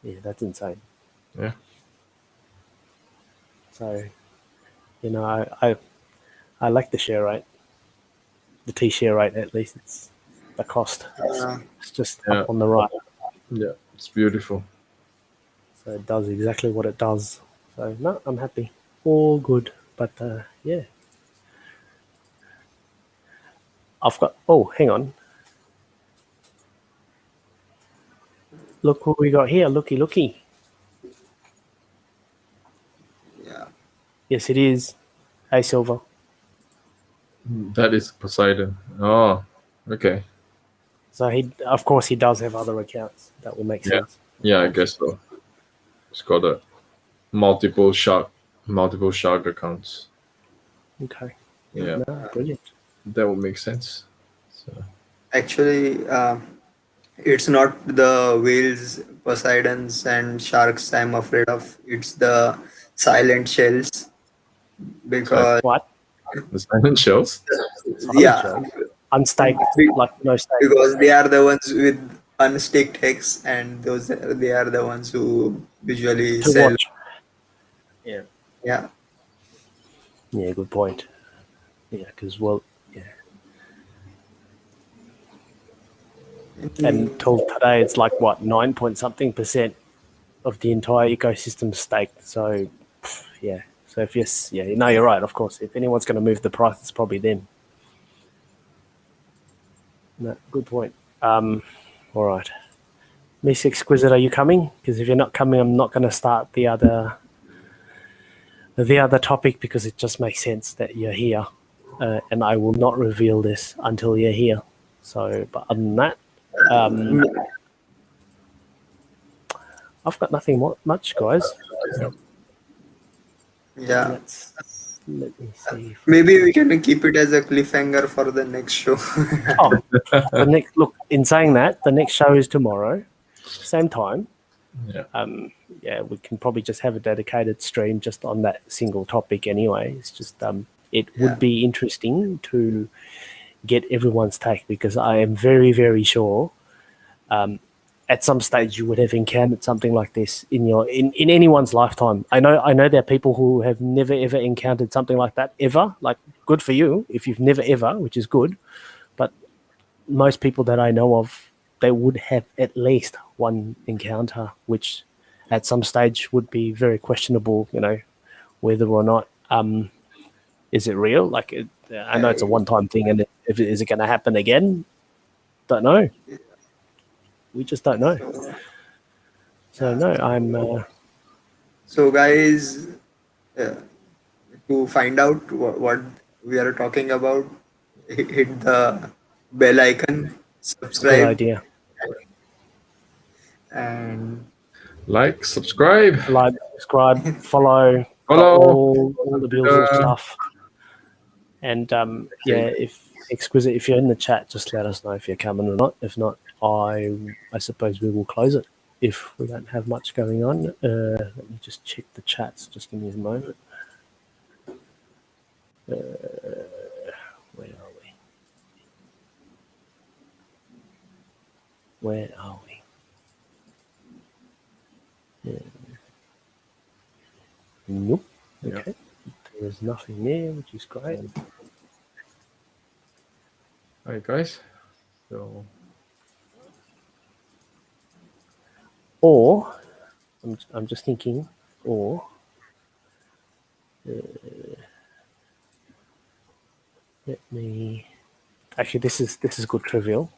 Yeah, that's insane. Yeah. So, I like the share rate, the T share rate at least. It's the cost. It's just up on the right. Yeah, it's beautiful. So it does exactly what it does. So no, I'm happy. All good. But I've got. Oh, hang on. Look what we got here. Looky. Yeah. Yes, it is. Hey, Silver. That is Poseidon. Oh, okay. So he does have other accounts. That will make sense. Yeah, I guess so. It's got a multiple shark accounts. Okay. Yeah. No, brilliant. That would make sense. So. Actually, it's not the whales, Poseidons, and sharks I'm afraid of. It's the silent shells. Because What? The silent shells? yeah, Unstaked, like no stake. because they are the ones with unstaked hex, and they are the ones who usually To sell. watch. Yeah. Yeah. Yeah, good point. Yeah, because and till today it's like what 9 point something % of the entire ecosystem staked. So yeah. So if you're right. Of course, if anyone's going to move the price, it's probably them. No, good point. All right, Miss Exquisite, are you coming? Because if you're not coming, I'm not going to start the other topic because it just makes sense that you're here, and I will not reveal this until you're here. So, but other than that, I've got nothing much, guys. Yeah. Let me see. Maybe we can keep it as a cliffhanger for the next show. In saying that, the next show is tomorrow, same time. Yeah. We can probably just have a dedicated stream just on that single topic anyway. It's just it would be interesting to get everyone's take because I am very, very sure at some stage you would have encountered something like this in anyone's lifetime. I know there are people who have never ever encountered something like that ever. Like, good for you if you've never ever, which is good. But most people that I know of, they would have at least one encounter, which at some stage would be very questionable. Whether or not is it real? Like, I know it's a one-time thing, and is it going to happen again? Don't know. We just don't know. So no, I'm. So guys, to find out what we are talking about, hit the bell icon, subscribe. Good idea. And subscribe, follow all the beautiful stuff. And if Exquisite, if you're in the chat, just let us know if you're coming or not. If not, I suppose we will close it if we don't have much going on. Let me just check the chats. Just give me a moment. Where are we? Where are we? Nope. Yeah. Okay. There is nothing there, which is great. All right, guys. So Or I'm just thinking, or let me. Actually, this is good trivial.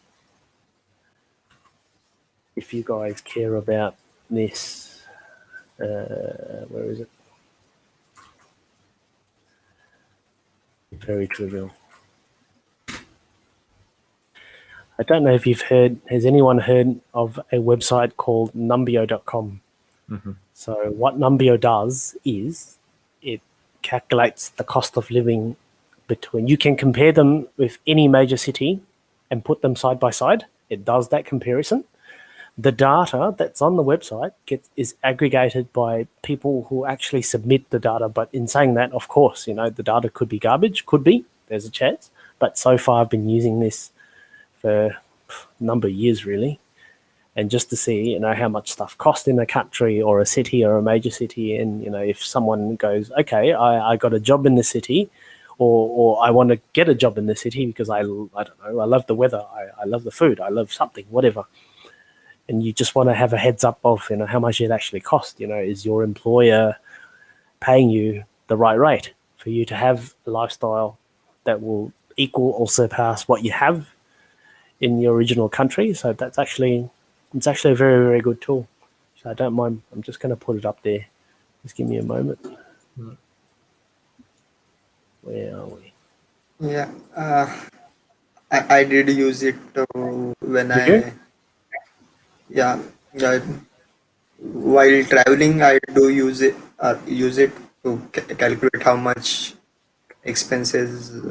If you guys care about this, where is it? Very trivial. I don't know if you've heard. Has anyone heard of a website called numbeo.com? So what Numbeo does is it calculates the cost of living between. You can compare them with any major city and put them side by side. It does that comparison. The data that's on the website is aggregated by people who actually submit the data. But in saying that, of course, the data could be garbage. Could be. There's a chance. But so far, I've been using this for a number of years, really. And just to see, how much stuff costs in a country or a city or a major city. And, if someone goes, okay, I got a job in the city, or I want to get a job in the city because I don't know, I love the weather, I love the food, I love something, whatever. And you just want to have a heads up of, how much it actually costs. Is your employer paying you the right rate for you to have a lifestyle that will equal or surpass what you have in your original country? So it's actually a very, very good tool. So I don't mind. I'm just going to put it up there. Just give me a moment. Where are we? Yeah, I did use it when Did you? yeah, while traveling I do use it to calculate how much expenses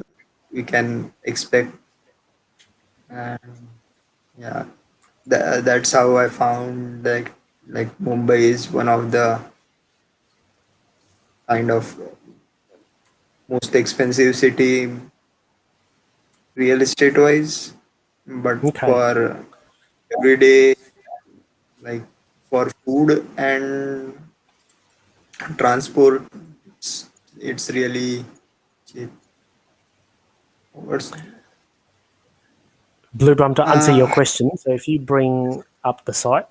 we can expect, and yeah, that's how I found that like Mumbai is one of the kind of most expensive city real estate wise, but Okay. for everyday, like for food and transport, it's really cheap. What's Bluebum, to answer your uh, question, so if you bring up the site,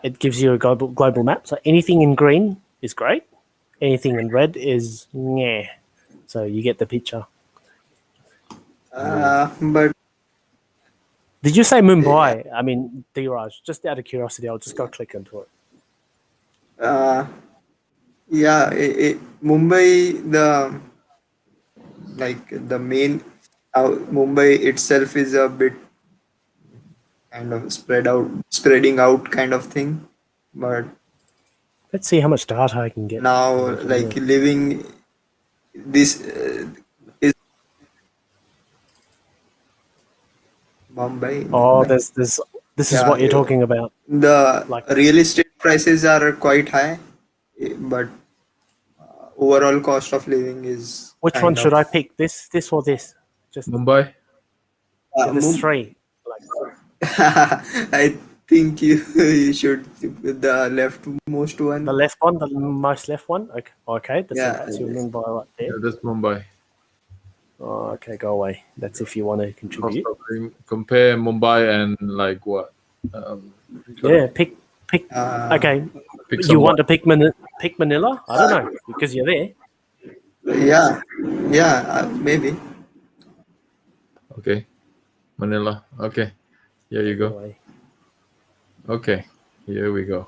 it gives you a global map. So anything in green is great. Anything in red is yeah. So you get the picture. but Did you say Mumbai? I mean, Dheeraj, just out of curiosity, I'll just go click into it. yeah, Mumbai, the main Mumbai itself is a bit kind of spreading out kind of thing, but Let's see how much data I can get. now like living this is Oh, Mumbai. this is Yeah, what you're talking about. the Like, real estate prices are quite high, but overall cost of living is which one kind should of I pick? This or this? Just Mumbai. there's Mum- three. Like, I think you should the leftmost one. the left one, the most left one. Okay, okay. Yeah, That's your Mumbai right there. Yeah, that's Mumbai. Oh, okay, go away. That's if you want to Cost contribute. of living- compare Mumbai and like what? Yeah, pick. Okay, Pick you want someone. to pick Manila? I don't know because you're there. yeah, maybe. Okay, Manila. Okay, here you Go go. away. Okay, here we go.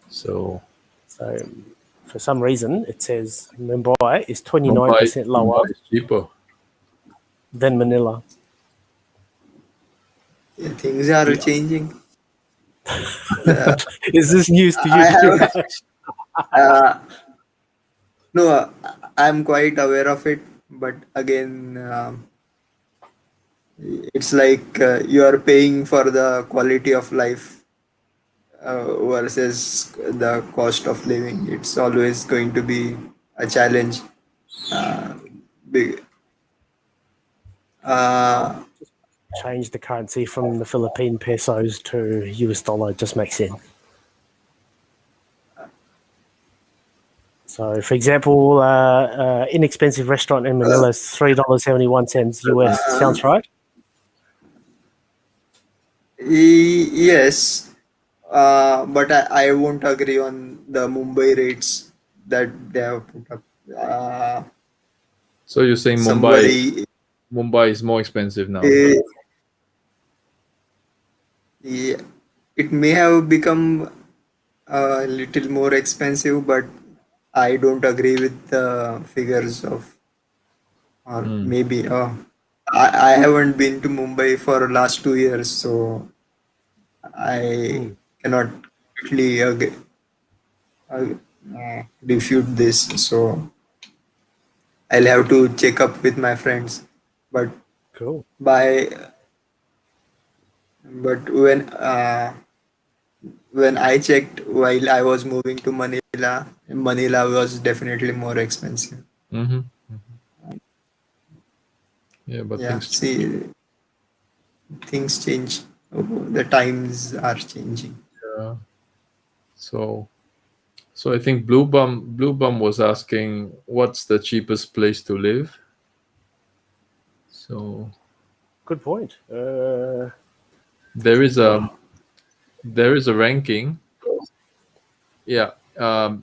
So So, for some reason, it says Mumbai is Mumbai, 29% lower Mumbai is cheaper. than Manila. Yeah, things are Yeah. changing. Is this news to you, I have Dheeraj? no, I'm quite aware of it, but again, It's like you are paying for the quality of life versus the cost of living. It's always going to be a challenge. Uh, big, uh, Change the currency from the Philippine pesos to US dollar just makes sense. So, for example, inexpensive restaurant in Manila is $3.71 US. Sounds right? yes, but I won't agree on the Mumbai rates that they have put up. So you're saying Somebody, Mumbai is more expensive now? eh, yeah, it may have become a little more expensive, but I don't agree with the figures of, or maybe, I haven't been to Mumbai for last 2 years, so I cannot completely uh, refute this. So I'll have to check up with my friends. But Cool. by but when I checked while I was moving to Manila, Manila was definitely more expensive. Mm-hmm. Yeah, but Yeah, things. see, things change. The times are changing. Yeah. So I think Blue Bum was asking what's the cheapest place to live. So Good point. there is a ranking. Yeah. No.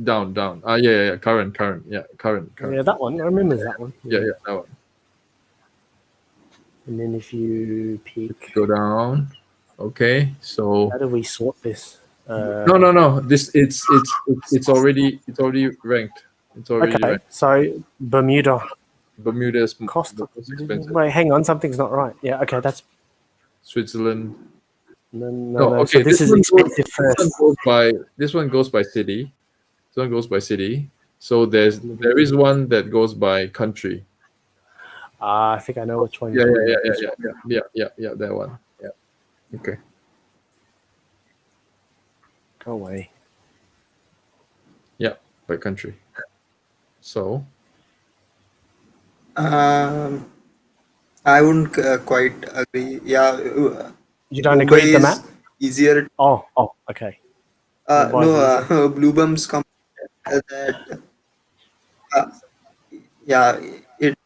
Down. Yeah. Current. Yeah. Current. Yeah, that one. I remember that one. Yeah. That one. And then if you pick, Go down. Okay. So how do we sort this? no. This it's already ranked. It's already Okay, ranked. so Bermuda Bermuda is cost. the most expensive. Wait, hang on, something's not right. Yeah, okay, that's Switzerland. no. Okay. So this is expensive first. This one goes by city. This one goes by city. So there is one that goes by country. I think I know which one. Yeah. You're talking about. Yeah. That one. Yeah. Okay. Go away. Yeah, by country. So I wouldn't quite agree. Yeah, You don't Mumbai agree with the is map? easier. Oh, okay. No, Mumbai's easier. Blue Bums come that. Uh, yeah, it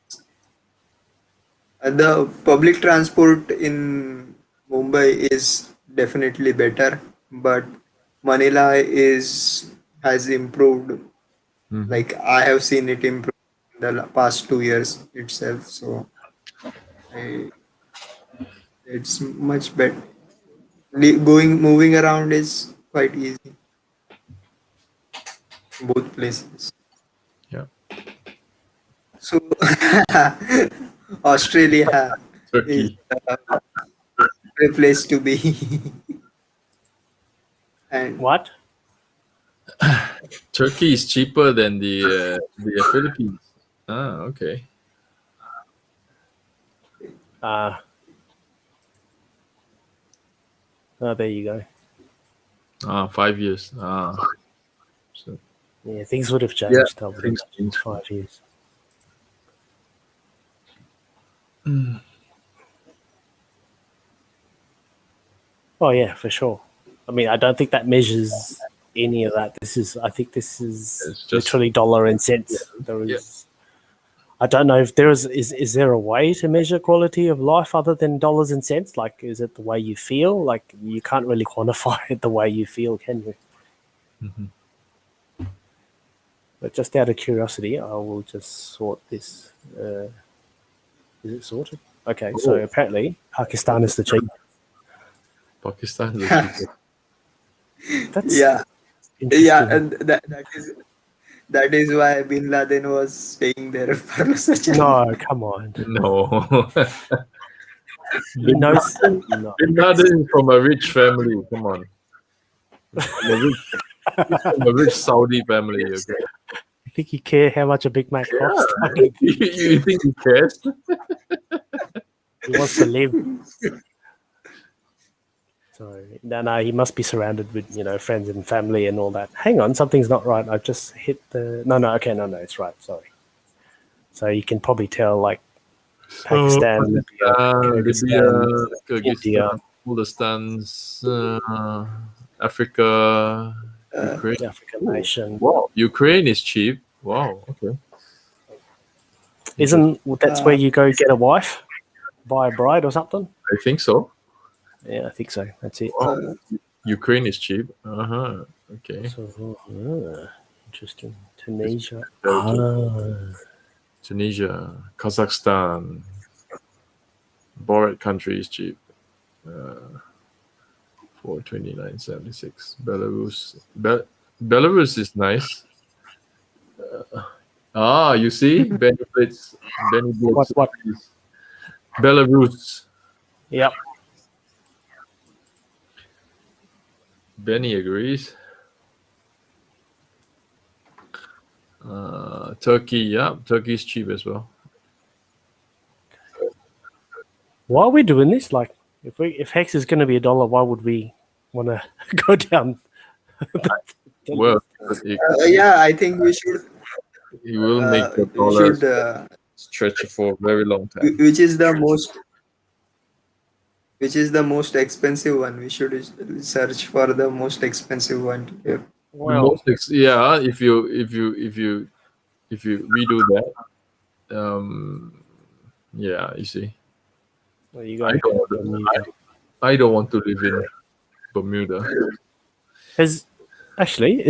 the public transport in Mumbai is definitely better, but Manila has improved. Like I have seen it improve in the past 2 years itself. So it's much better. Moving around is quite easy. Both places. yeah, So Australia is Turkey. a place to be. And What? Turkey is cheaper than the Philippines. Okay. Oh, there you go. 5 years. So Yeah, things would have changed over the things next changed. 5 years. Oh yeah, for sure. I mean, I don't think that measures any of that. I think this is It's just- literally dollar and cents. There is. I don't know if there is there a way to measure quality of life other than dollars and cents? Like, is it the way you feel? Like, you can't really quantify it the way you feel, can you? But just out of curiosity, I will just sort this. Is it sorted? Okay, so apparently Pakistan is the cheapest. Pakistan is the cheapest. That's yeah, interesting. and that is why Bin Laden was staying there for such a No, come on. No. He knows. No. Bin Laden is from a rich family. Come on. He's from a rich Saudi family. Okay. You think he care how much a Big Mac costs? You think he cares? He wants to live. So no, he must be surrounded with friends and family and all that. Hang on, something's not right. I've just hit the no. Okay, no, it's right. Sorry. So you can probably tell like Pakistan, Libya, Kyrgyzstan, India, all the stands, Africa, Ukraine. African nation. Wow, Ukraine is cheap. Wow, okay. Isn't that's where you go get a wife, buy a bride or something? I think so. Yeah, I think so. That's it. Wow. Ukraine is cheap. Okay. So, interesting. Tunisia. Tunisia, Kazakhstan. Borat country is cheap. For $29.76. Belarus is nice. You see, benefits. What? Belarus. Yep. Benny agrees. Turkey, yeah, Turkey is cheap as well. Why are we doing this? Like, if Hex is going to be $1, why would we want to go down? Well, I think we should. He will make the dollar stretch for a very long time. Which is the most expensive one? We should search for the most expensive one. Yeah. Wow. If you redo that, you see. Well, you I don't want to live in Bermuda. Is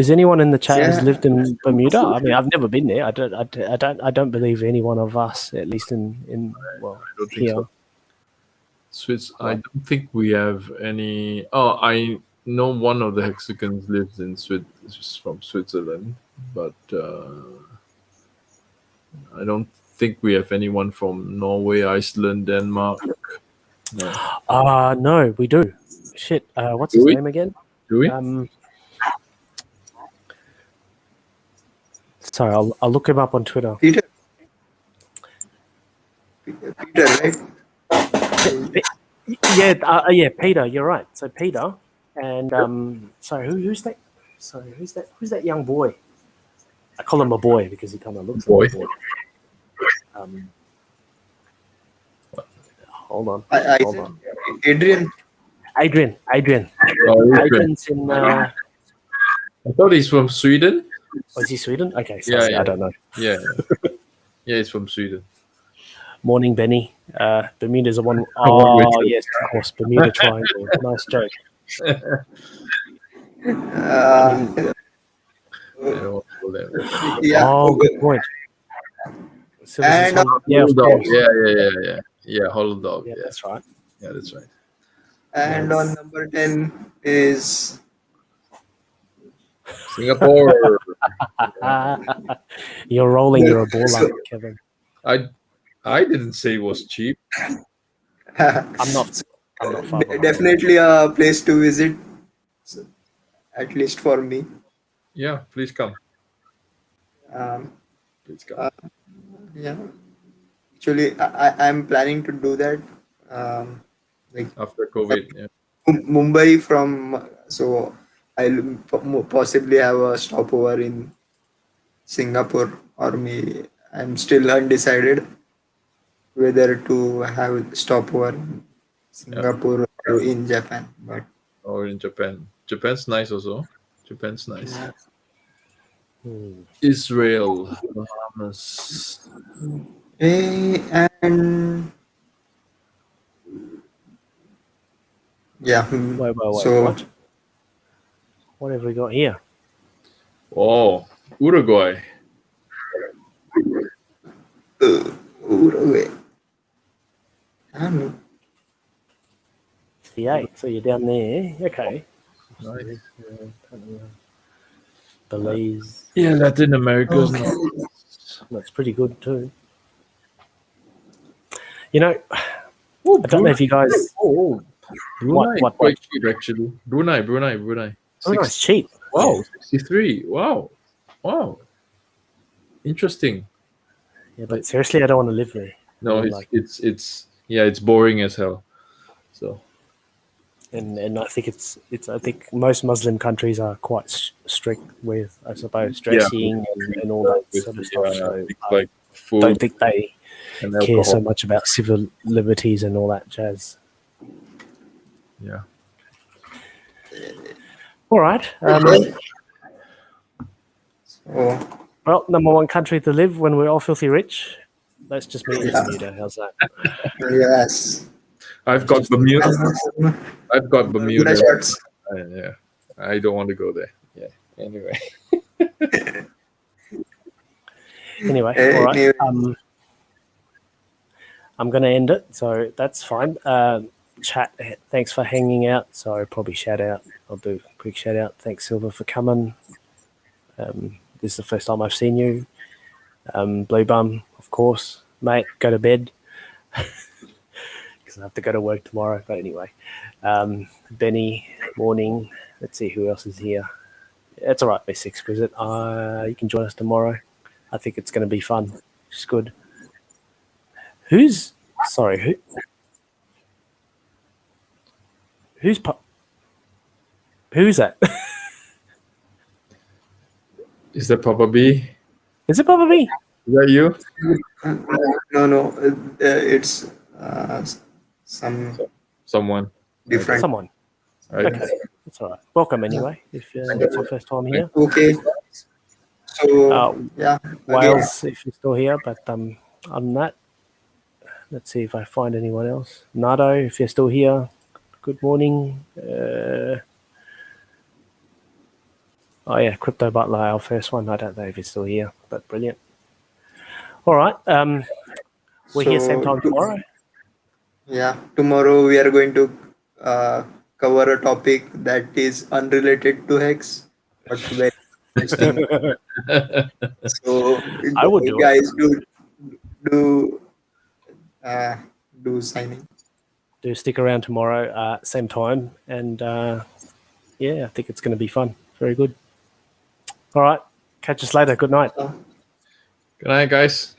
anyone in the chat has lived in Bermuda? I mean, I've never been there. I don't believe any one of us, at least in I don't think here. So. I don't think we have any. Oh, I know one of the Hexicans lives in from Switzerland, but I don't think we have anyone from Norway, Iceland, Denmark. No. No, we do. Shit, what's his name again? Do we? Sorry, I'll look him up on Twitter. Peter, right? Yeah, Peter. You're right. So Peter, and sorry, who's that? Sorry, who's that young boy? I call him a boy because he kind of looks like a boy. Hold on. Adrian. Adrian's in. I thought he's from Sweden. Was he Sweden? Okay, sorry, I don't know. Yeah, he's from Sweden. Morning, Benny. Bermuda's a one. Oh, yes, of course. Bermuda Triangle. Nice joke. Oh, good point. So And Hollow Dog. Yeah, that's right. Yeah, that's right. And on number 10 is Singapore. You're rolling. You're a baller, Kevin. I didn't say it was cheap. I'm not far behind. Definitely a place to visit, at least for me. Yeah, please come. Please come. Yeah, actually, I'm planning to do that. After COVID, yeah. Mumbai so I'll possibly have a stopover in Singapore, or I'm still undecided whether to have stopover in Singapore or in Japan. Or in Japan. Japan's nice also. Japan's nice. Yeah. Israel, Bahamas. And yeah. Wait, So what have we got here? Oh, Uruguay. Uruguay. I don't know. Yeah, so you're down there. Okay. Nice. Belize. Yeah, Latin America. That's pretty good too. I don't know if you guys. Brunei, what quite cheap actually. Brunei. Oh, it's cheap. Wow, 63. Wow. Interesting. Yeah, but seriously, I don't want to live there. No, I mean, it's Yeah, it's boring as hell. So And I think I think most Muslim countries are quite strict with, I suppose, dressing and all that sort of stuff. So things I like food don't think they and care so alcohol. much about civil liberties and all that jazz. Yeah. All right. So Well, number one country to live when we're all filthy rich. Let's just meet in Yeah. Bermuda. How's that? yes. I've got Bermuda. I've got Bermuda Bermuda. shorts. Yeah. I don't want to go there. Yeah. Anyway. Anyway, Eh, all right. anyway. I'm going to end it, so that's fine. Chat, thanks for hanging out. So I'll probably shout out. I'll do a quick shout out. Thanks, Silver, for coming. This is the first time I've seen you. Blue Bum, of course. Mate, go to bed because I have to go to work tomorrow. But anyway, Benny, morning. Let's see who else is here. It's all right, Miss Exquisite. You can join us tomorrow. I think it's going to be fun. It's good. Who's that? Is that Papa B? Is it Papa B? Is that you? No. It's some Someone. different. Someone. Right. Okay, that's all right. Welcome anyway. If it's your first time here, Okay. So yeah. Wales, if you're still here. But other than that, let's see if I find anyone else. Nardo, if you're still here, good morning. Oh yeah, Crypto Butler, our first one. I don't know if he's still here, but brilliant. All right, we're here same time tomorrow. Yeah, tomorrow we are going to cover a topic that is unrelated to Hex, but very interesting. So I would do guys do signing. Do stick around tomorrow, same time, and yeah, I think it's going to be fun. Very good. All right, catch us later. Good night. Good night, guys.